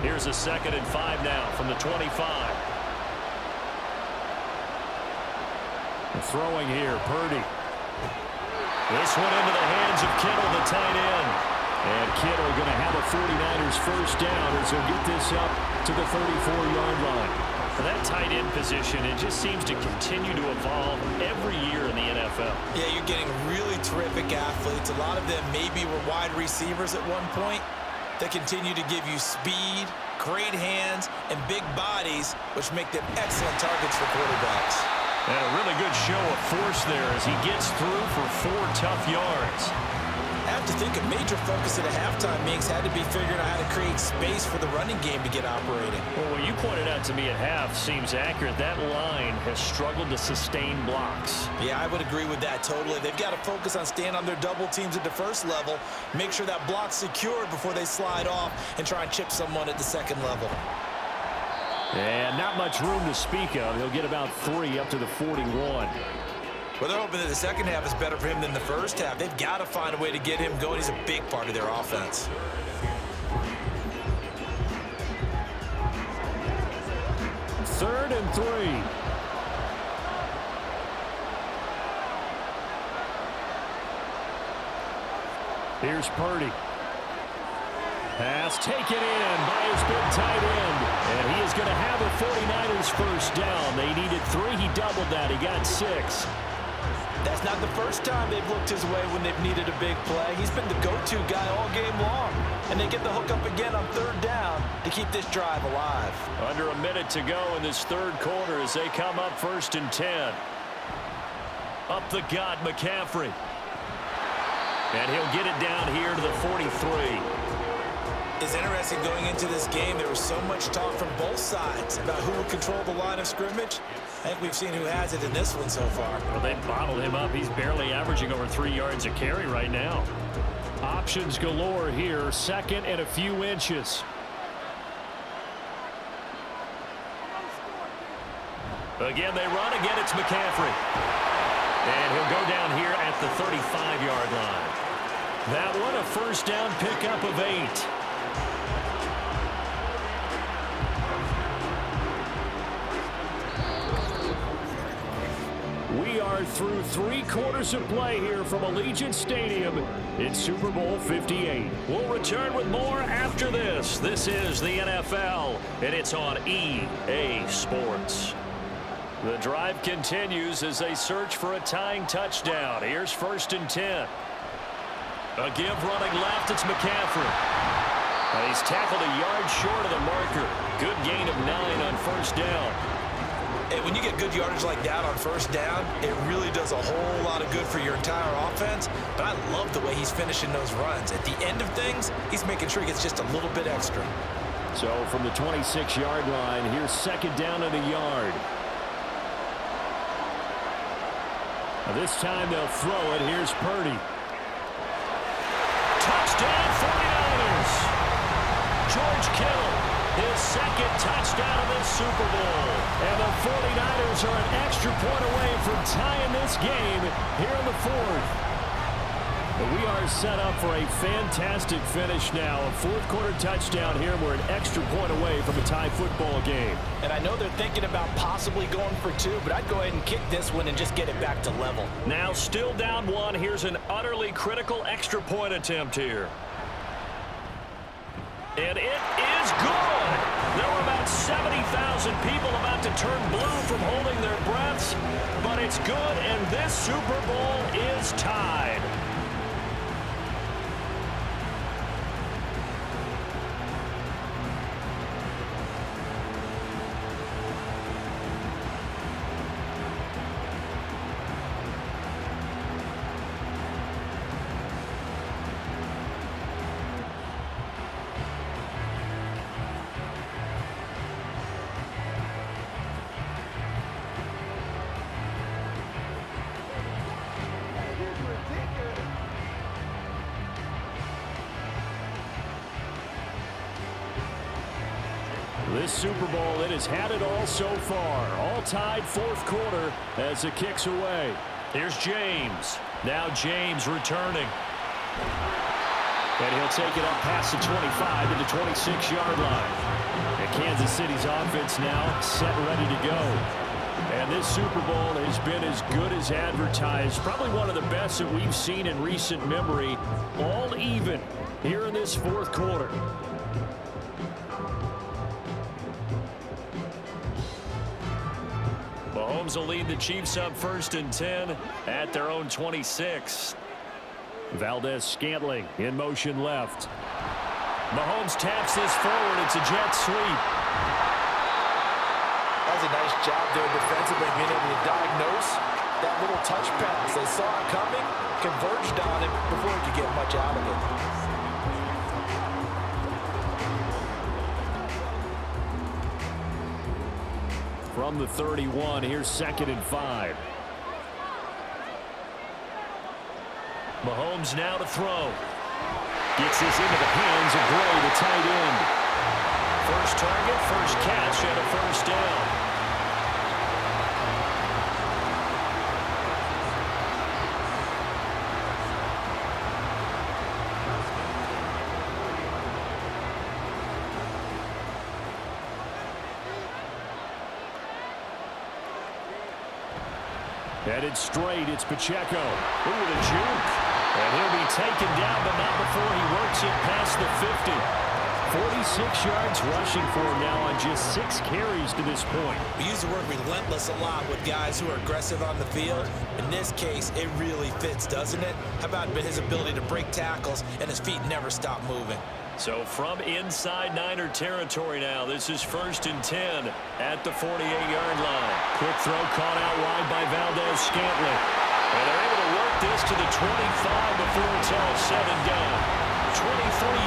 Here's a 2nd and 5 now from the 25. Throwing here, Purdy. This one into the hands of Kittle, the tight end. And Kittle going to have a 49ers first down as he'll get this up to the 34-yard line. For that tight end position, it just seems to continue to evolve every year in the NFL. Yeah, you're getting really terrific athletes. A lot of them maybe were wide receivers at one point. They continue to give you speed, great hands, and big bodies, which make them excellent targets for quarterbacks. And a really good show of force there as he gets through for 4 tough yards. I have to think a major focus at a halftime meetings had to be figuring out how to create space for the running game to get operating. Well, what you pointed out to me at half seems accurate. That line has struggled to sustain blocks. Yeah, I would agree with that totally. They've got to focus on staying on their double teams at the first level, make sure that block's secured before they slide off and try and chip someone at the second level. And not much room to speak of. He'll get about 3 up to the 41. Well, they're hoping that the second half is better for him than the first half. They've got to find a way to get him going. He's a big part of their offense. Third and 3. Here's Purdy. Pass taken in by his big tight end. And he is going to have a 49ers first down. They needed 3. He doubled that. He got 6. That's not the first time they've looked his way when they've needed a big play. He's been the go-to guy all game long. And they get the hook up again on 3rd down to keep this drive alive. Under a minute to go in this 3rd quarter as they come up 1st and 10. Up the gut, McCaffrey. And he'll get it down here to the 43. It's interesting going into this game. There was so much talk from both sides about who would control the line of scrimmage. I think we've seen who has it in this one so far. Well, they bottled him up. He's barely averaging over 3 yards a carry right now. Options galore here. 2nd and a few inches. Again, they run. Again, it's McCaffrey. And he'll go down here at the 35-yard line. That one, a first down pickup of 8. We are through 3 quarters of play here from Allegiant Stadium in Super Bowl 58. We'll return with more after this. This is the NFL, and it's on EA Sports. The drive continues as they search for a tying touchdown. Here's 1st and 10. A give running left, it's McCaffrey. He's tackled a yard short of the marker. Good gain of 9 on 1st down. And when you get good yardage like that on 1st down, it really does a whole lot of good for your entire offense. But I love the way he's finishing those runs. At the end of things, he's making sure he gets just a little bit extra. So from the 26-yard line, here's 2nd down and a yard. Now this time they'll throw it. Here's Purdy. Touchdown 49ers. George Kittle, his 2nd touchdown of this Super Bowl. And the 49ers are an extra point away from tying this game here in the 4th. But we are set up for a fantastic finish now. A 4th quarter touchdown here. We're an extra point away from a tie football game. And I know they're thinking about possibly going for 2, but I'd go ahead and kick this one and just get it back to level. Now still down 1. Here's an utterly critical extra point attempt here. And it is good. There were about 70,000 people about to turn blue from holding their breaths, but it's good, and this Super Bowl is tied. This Super Bowl, it has had it all so far. All tied 4th quarter as it kicks away. Here's James. Now James returning. And he'll take it up past the 25 to the 26-yard line. And Kansas City's offense now set and ready to go. And this Super Bowl has been as good as advertised. Probably one of the best that we've seen in recent memory. All even here in this 4th quarter. Mahomes will lead the Chiefs up 1st and 10 at their own 26. Valdez-Scantling in motion left. Mahomes taps this forward. It's a jet sweep. That's a nice job there defensively, being able to diagnose that little touch pass. They saw it coming, converged on it before he could get much out of it. From the 31, here's 2nd and 5. Mahomes now to throw. Gets this into the hands of Gray, the tight end. First target, first catch, and a first down. Headed straight, it's Pacheco. Ooh, the juke. And he'll be taken down, but not before he works it past the 50. 46 yards rushing for him now on just 6 carries to this point. We use the word relentless a lot with guys who are aggressive on the field. In this case, it really fits, doesn't it? How about his ability to break tackles and his feet never stop moving? So from inside Niner territory now, this is 1st and 10 at the 48-yard line. Quick throw caught out wide by Valdez-Scantling. And they're able to work this to the 25 before it's all said and done. 23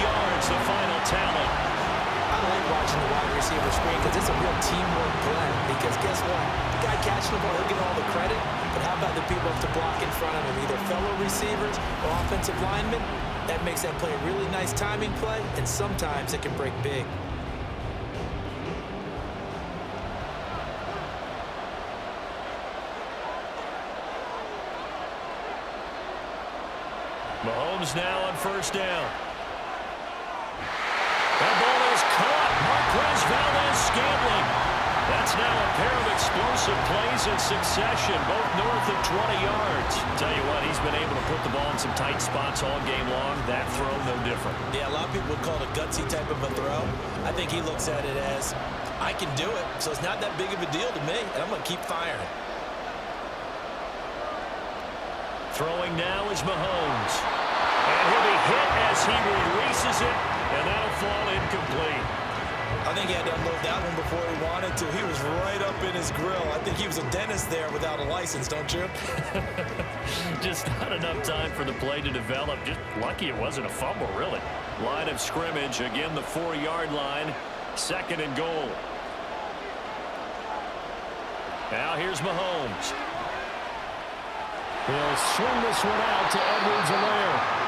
yards, the final tally. I like watching the wide receiver screen because it's a real teamwork play. Because guess what? The guy catching the ball, he'll get all the credit. But how about the people up to block in front of him, either fellow receivers or offensive linemen? That makes that play a really nice timing play, and sometimes it can break big. Mahomes now on 1st down. That ball is caught. Marquez Valdez-Scantling. That's now a pair of explosive plays in succession, both north of 20 yards. Tell you what, he's been able to put the ball in some tight spots all game long. That throw, no different. Yeah, a lot of people would call it a gutsy type of a throw. I think he looks at it as, I can do it, so it's not that big of a deal to me, and I'm going to keep firing. Throwing now is Mahomes. And he'll be hit as he releases it, and that'll fall incomplete. I think he had to unload that one before he wanted to. He was right up in his grill. I think he was a dentist there without a license, don't you? Just not enough time for the play to develop. Just lucky it wasn't a fumble, really. Line of scrimmage, again the 4-yard line. 2nd and goal. Now here's Mahomes. He'll swing this one out to Edwards-Helaire.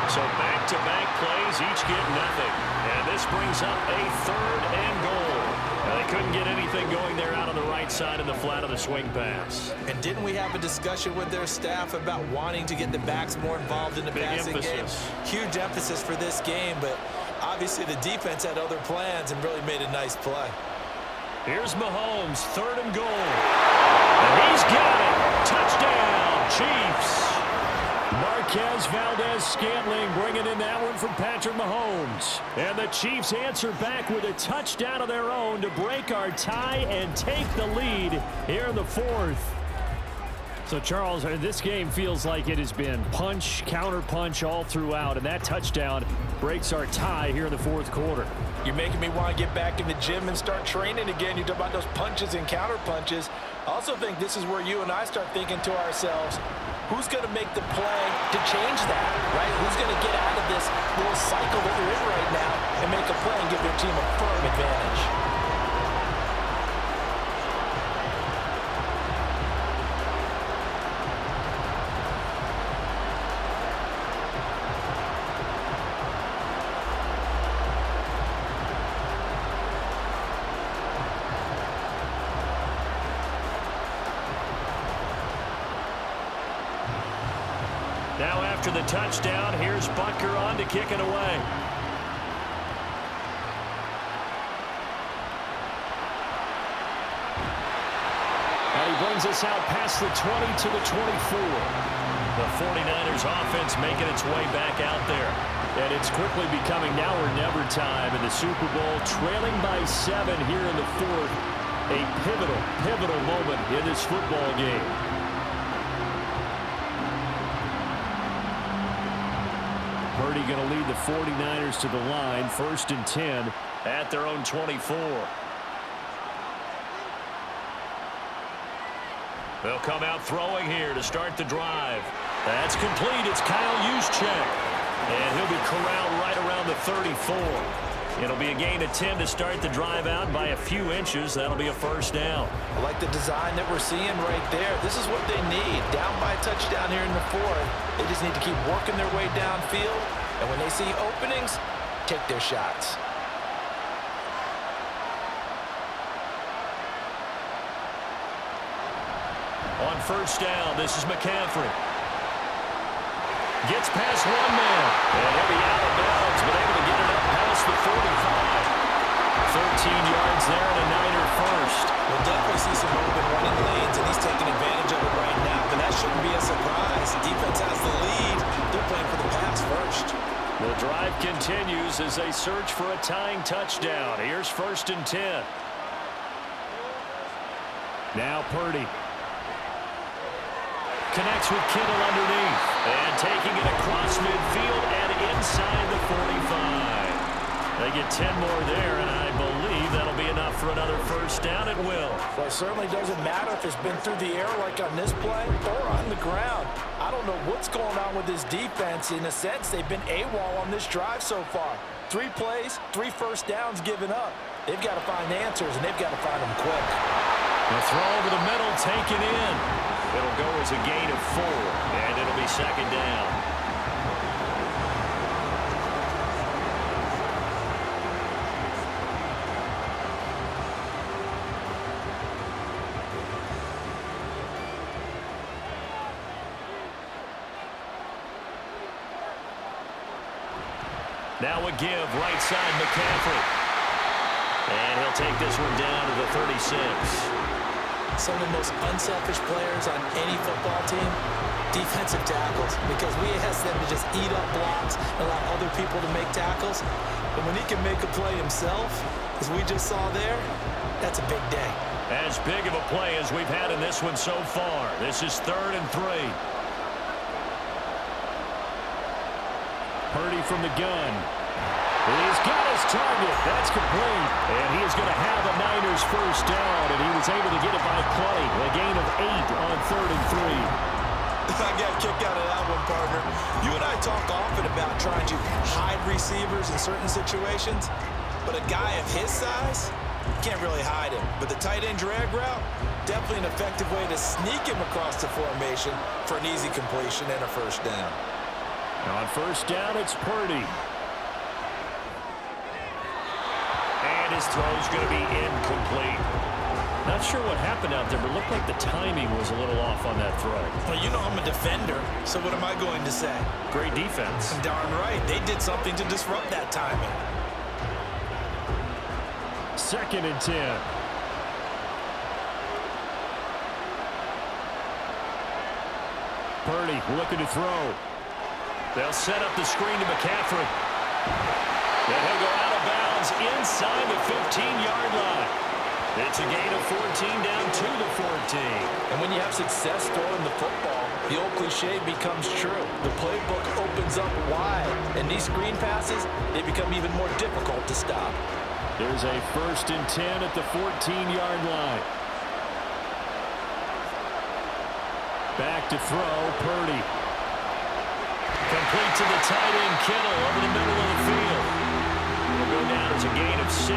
So back-to-back plays, each get nothing. And this brings up a 3rd and goal. Now, they couldn't get anything going there out on the right side in the flat of the swing pass. And didn't we have a discussion with their staff about wanting to get the backs more involved in the passing game? Huge emphasis for this game, but obviously the defense had other plans and really made a nice play. Here's Mahomes, 3rd and goal. And he's got it. Touchdown, Chiefs. Marquez Valdez-Scantling bringing in that one from Patrick Mahomes. And the Chiefs answer back with a touchdown of their own to break our tie and take the lead here in the 4th. So, Charles, this game feels like it has been punch, counter-punch all throughout, and that touchdown breaks our tie here in the 4th quarter. You're making me want to get back in the gym and start training again. You talk about those punches and counter punches. I also think this is where you and I start thinking to ourselves, who's going to make the play to change that, right? Who's going to get out of this little cycle that we're in right now and make a play and give their team a firm advantage? Now after the touchdown, here's Butker on to kick it away. And he brings us out past the 20 to the 24. The 49ers offense making its way back out there. And it's quickly becoming now or never time in the Super Bowl, trailing by 7 here in the 4th. A pivotal moment in this football game. Purdy going to lead the 49ers to the line, 1st and 10 at their own 24. They'll come out throwing here to start the drive. That's complete. It's Kyle Juszczyk. And he'll be corralled right around the 34. It'll be a gain of 10 to start the drive out by a few inches. That'll be a 1st down. I like the design that we're seeing right there. This is what they need. Down by a touchdown here in the 4th. They just need to keep working their way downfield. And when they see openings, take their shots. On 1st down, this is McCaffrey. Gets past one man. And he'll be out of bounds, but able to get it up past the 45. 13 yards there and a Niner 1st. We'll definitely see some open running lanes, and he's taking advantage of it right now. But that shouldn't be a surprise. The defense has the lead. They're first. The drive continues as they search for a tying touchdown. Here's 1st and 10. Now Purdy. Connects with Kittle underneath. And taking it across midfield and inside the 45. They get 10 more there, and I believe that'll be enough for another first down. It will. Well, it certainly doesn't matter if it's been through the air like on this play or on the ground. I don't know what's going on with this defense. In a sense, they've been AWOL on this drive so far. 3 plays, 3 first downs given up. They've got to find answers, and they've got to find them quick. The throw over the middle, taken in. It'll go as a gain of 4, and it'll be 2nd down. Now a give, right side McCaffrey. And he'll take this one down to the 36. Some of the most unselfish players on any football team, defensive tackles, because we ask them to just eat up blocks and allow other people to make tackles. But when he can make a play himself, as we just saw there, that's a big day. As big of a play as we've had in this one so far. This is 3rd and 3. Purdy from the gun. He's got his target. That's complete. And he is going to have a Niners first down, and he was able to get it by play. A gain of 8 on 3rd and 3. I got a kick out of that one, partner. You and I talk often about trying to hide receivers in certain situations, but a guy of his size, can't really hide him. But the tight end drag route, definitely an effective way to sneak him across the formation for an easy completion and a first down. On first down, it's Purdy. And his throw's going to be incomplete. Not sure what happened out there, but it looked like the timing was a little off on that throw. Well, you know I'm a defender, so what am I going to say? Great defense. Darn right. They did something to disrupt that timing. 2nd and 10. Purdy looking to throw. They'll set up the screen to McCaffrey. Then he'll go out of bounds inside the 15-yard line. It's a gain of 14 down to the 14. And when you have success throwing the football, the old cliche becomes true. The playbook opens up wide, and these screen passes, they become even more difficult to stop. There's a 1st and 10 at the 14-yard line. Back to throw, Purdy. Complete to the tight end, Kittle, over the middle of the field. It'll go down as a gain of 6,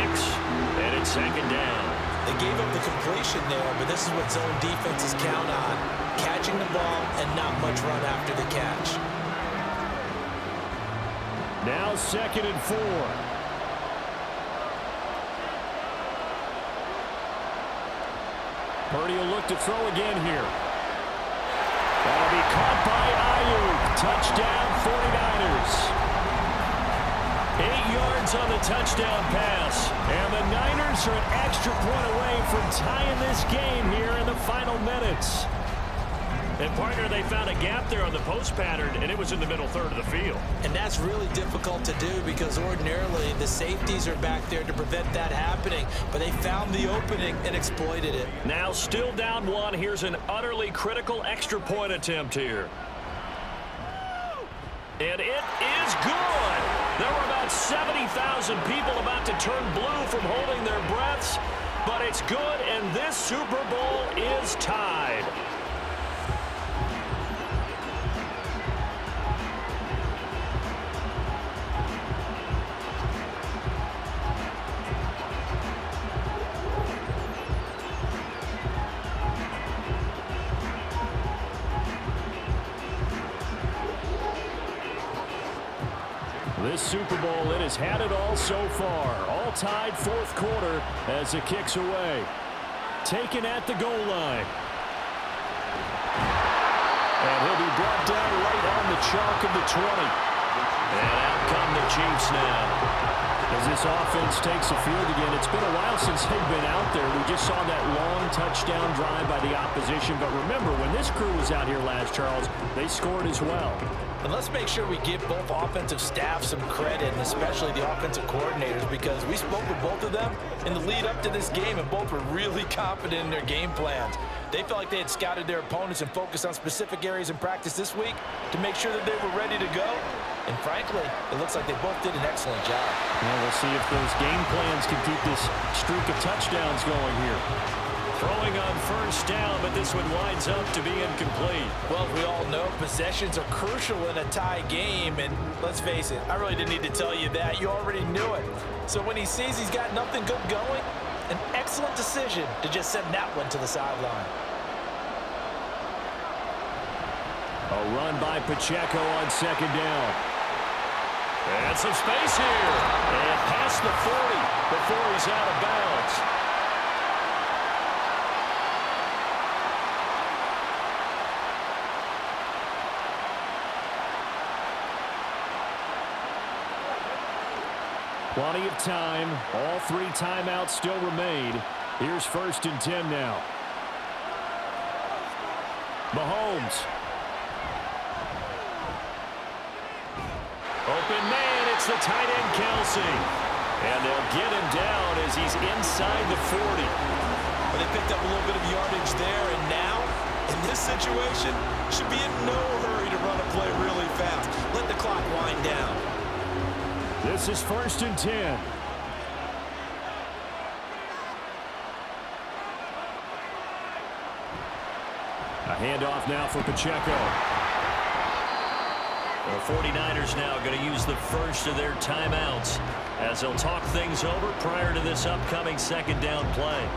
and it's 2nd down. They gave up the completion there, but this is what zone defenses count on. Catching the ball and not much run after the catch. Now 2nd and 4. Purdy will look to throw again here. That'll be caught by Ayuk. Touchdown, 49ers. 8 yards on the touchdown pass. And the Niners are an extra point away from tying this game here in the final minutes. And, partner, they found a gap there on the post pattern, and it was in the middle third of the field. And that's really difficult to do because ordinarily the safeties are back there to prevent that happening. But they found the opening and exploited it. Now still down 1. Here's an utterly critical extra point attempt here. And it is good. There were about 70,000 people about to turn blue from holding their breaths. But it's good, and this Super Bowl is tied. This Super Bowl, it has had it all so far. All tied 4th quarter as it kicks away. Taken at the goal line. And he'll be brought down right on the chalk of the 20. And out come the Chiefs now. As this offense takes the field again, it's been a while since they've been out there. We just saw that long touchdown drive by the opposition. But remember, when this crew was out here last, Charles, they scored as well. And let's make sure we give both offensive staff some credit, and especially the offensive coordinators, because we spoke with both of them in the lead up to this game, and both were really confident in their game plans. They felt like they had scouted their opponents and focused on specific areas in practice this week to make sure that they were ready to go. And frankly, it looks like they both did an excellent job. Well, we'll see if those game plans can keep this streak of touchdowns going here. Throwing on first down, but this one winds up to be incomplete. Well, we all know possessions are crucial in a tie game, and let's face it, I really didn't need to tell you that. You already knew it. So when he sees he's got nothing good going, an excellent decision to just send that one to the sideline. A run by Pacheco on second down. And some space here. And past the 40 before he's out of bounds. Plenty of time. All 3 timeouts still remain. Here's 1st and 10 now. Mahomes. Open man, it's the tight end Kelsey. And they'll get him down as he's inside the 40. Well, they picked up a little bit of yardage there, and now, in this situation, should be in no hurry to run a play really fast. Let the clock wind down. This is 1st and 10. A handoff now for Pacheco. The 49ers now going to use the first of their timeouts as they'll talk things over prior to this upcoming second down play.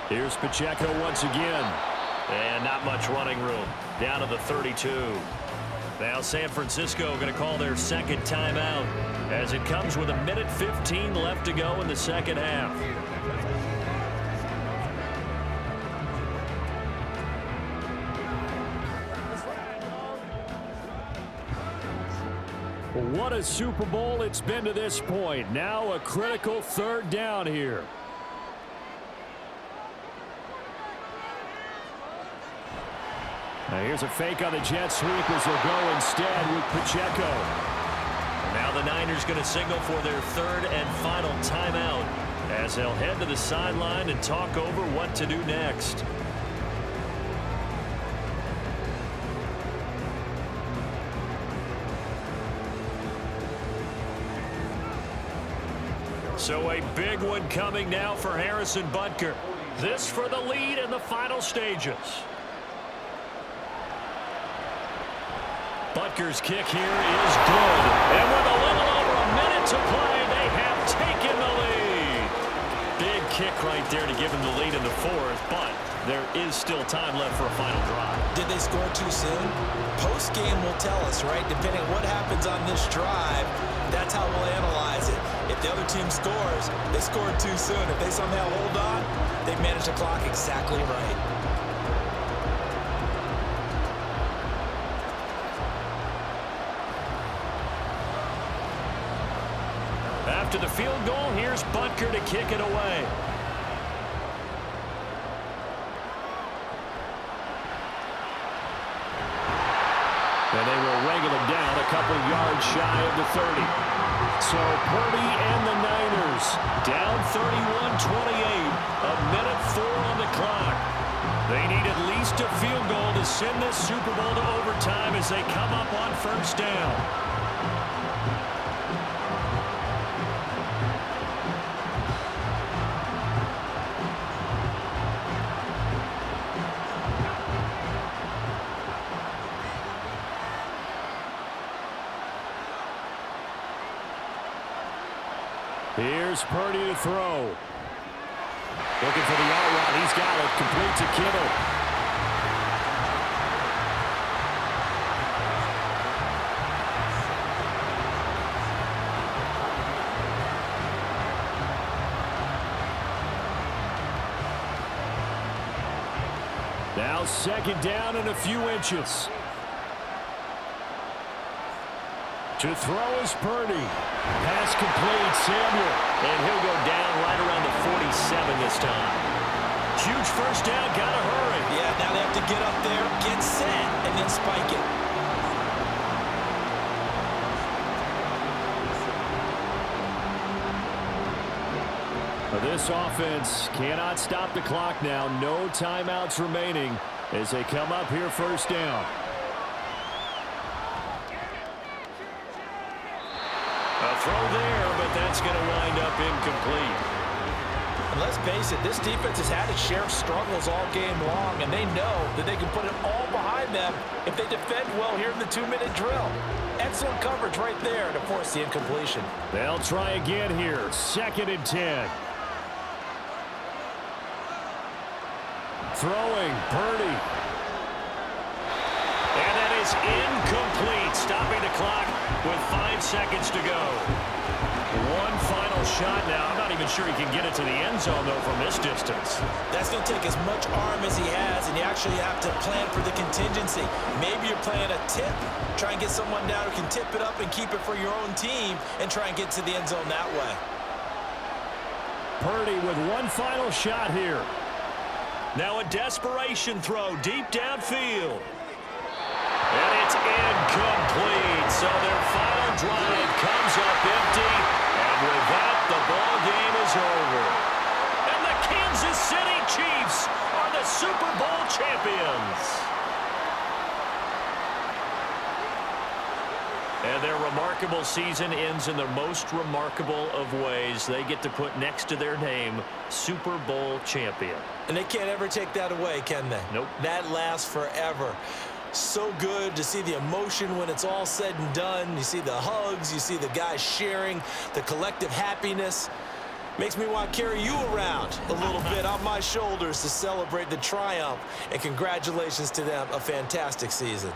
Here's Pacheco once again. And not much running room. Down to the 32. Now San Francisco going to call their second timeout as it comes with 1:15 left to go in the second half. What a Super Bowl it's been to this point. Now a critical 3rd down here. Now here's a fake on the jet sweep as they'll go instead with Pacheco. Now the Niners going to signal for their 3rd and final timeout as they'll head to the sideline and talk over what to do next. So a big one coming now for Harrison Butker. This for the lead in the final stages. Butker's kick here is good. And with a little over a minute to play, they have taken the lead. Big kick right there to give him the lead in the 4th, but there is still time left for a final drive. Did they score too soon? Post-game will tell us, right? Depending on what happens on this drive, that's how we'll analyze it. If the other team scores, they scored too soon. If they somehow hold on, they manage the clock exactly right. After the field goal, here's Butker to kick it away. And they will wrangle him down a couple yards shy of the 30. So Purdy and the Niners down 31-28. 1:04 on the clock. They need at least a field goal to send this Super Bowl to overtime as they come up on 1st down. Here's Purdy to throw. Looking for the out route. He's got it. Complete to Kittle. Now second down and a few inches. To throw is Purdy. Pass complete, Samuel. And he'll go down right around the 47 this time. Huge first down, gotta hurry. Yeah, now they have to get up there, get set, and then spike it. This offense cannot stop the clock now. No timeouts remaining as they come up here first down. A throw there, but that's going to wind up incomplete. And let's face it, this defense has had its share of struggles all game long, and they know that they can put it all behind them if they defend well here in the 2-minute drill. Excellent coverage right there to force the incompletion. They'll try again here. 2nd and 10. Throwing, Purdy. And that is incomplete, stopping the clock with 5 seconds to go. One final shot now. I'm not even sure he can get it to the end zone, though, from this distance. That's going to take as much arm as he has, and you actually have to plan for the contingency. Maybe you're playing a tip. Try and get someone down who can tip it up and keep it for your own team and try and get to the end zone that way. Purdy with one final shot here. Now a desperation throw deep downfield. And it's incomplete. So their final drive comes up empty. And with that, the ball game is over. And the Kansas City Chiefs are the Super Bowl champions. And their remarkable season ends in the most remarkable of ways. They get to put next to their name, Super Bowl champion. And they can't ever take that away, can they? Nope. That lasts forever. So good to see the emotion when it's all said and done. You see the hugs, you see the guys sharing, the collective happiness. Makes me want to carry you around a little bit on my shoulders to celebrate the triumph. And congratulations to them, a fantastic season.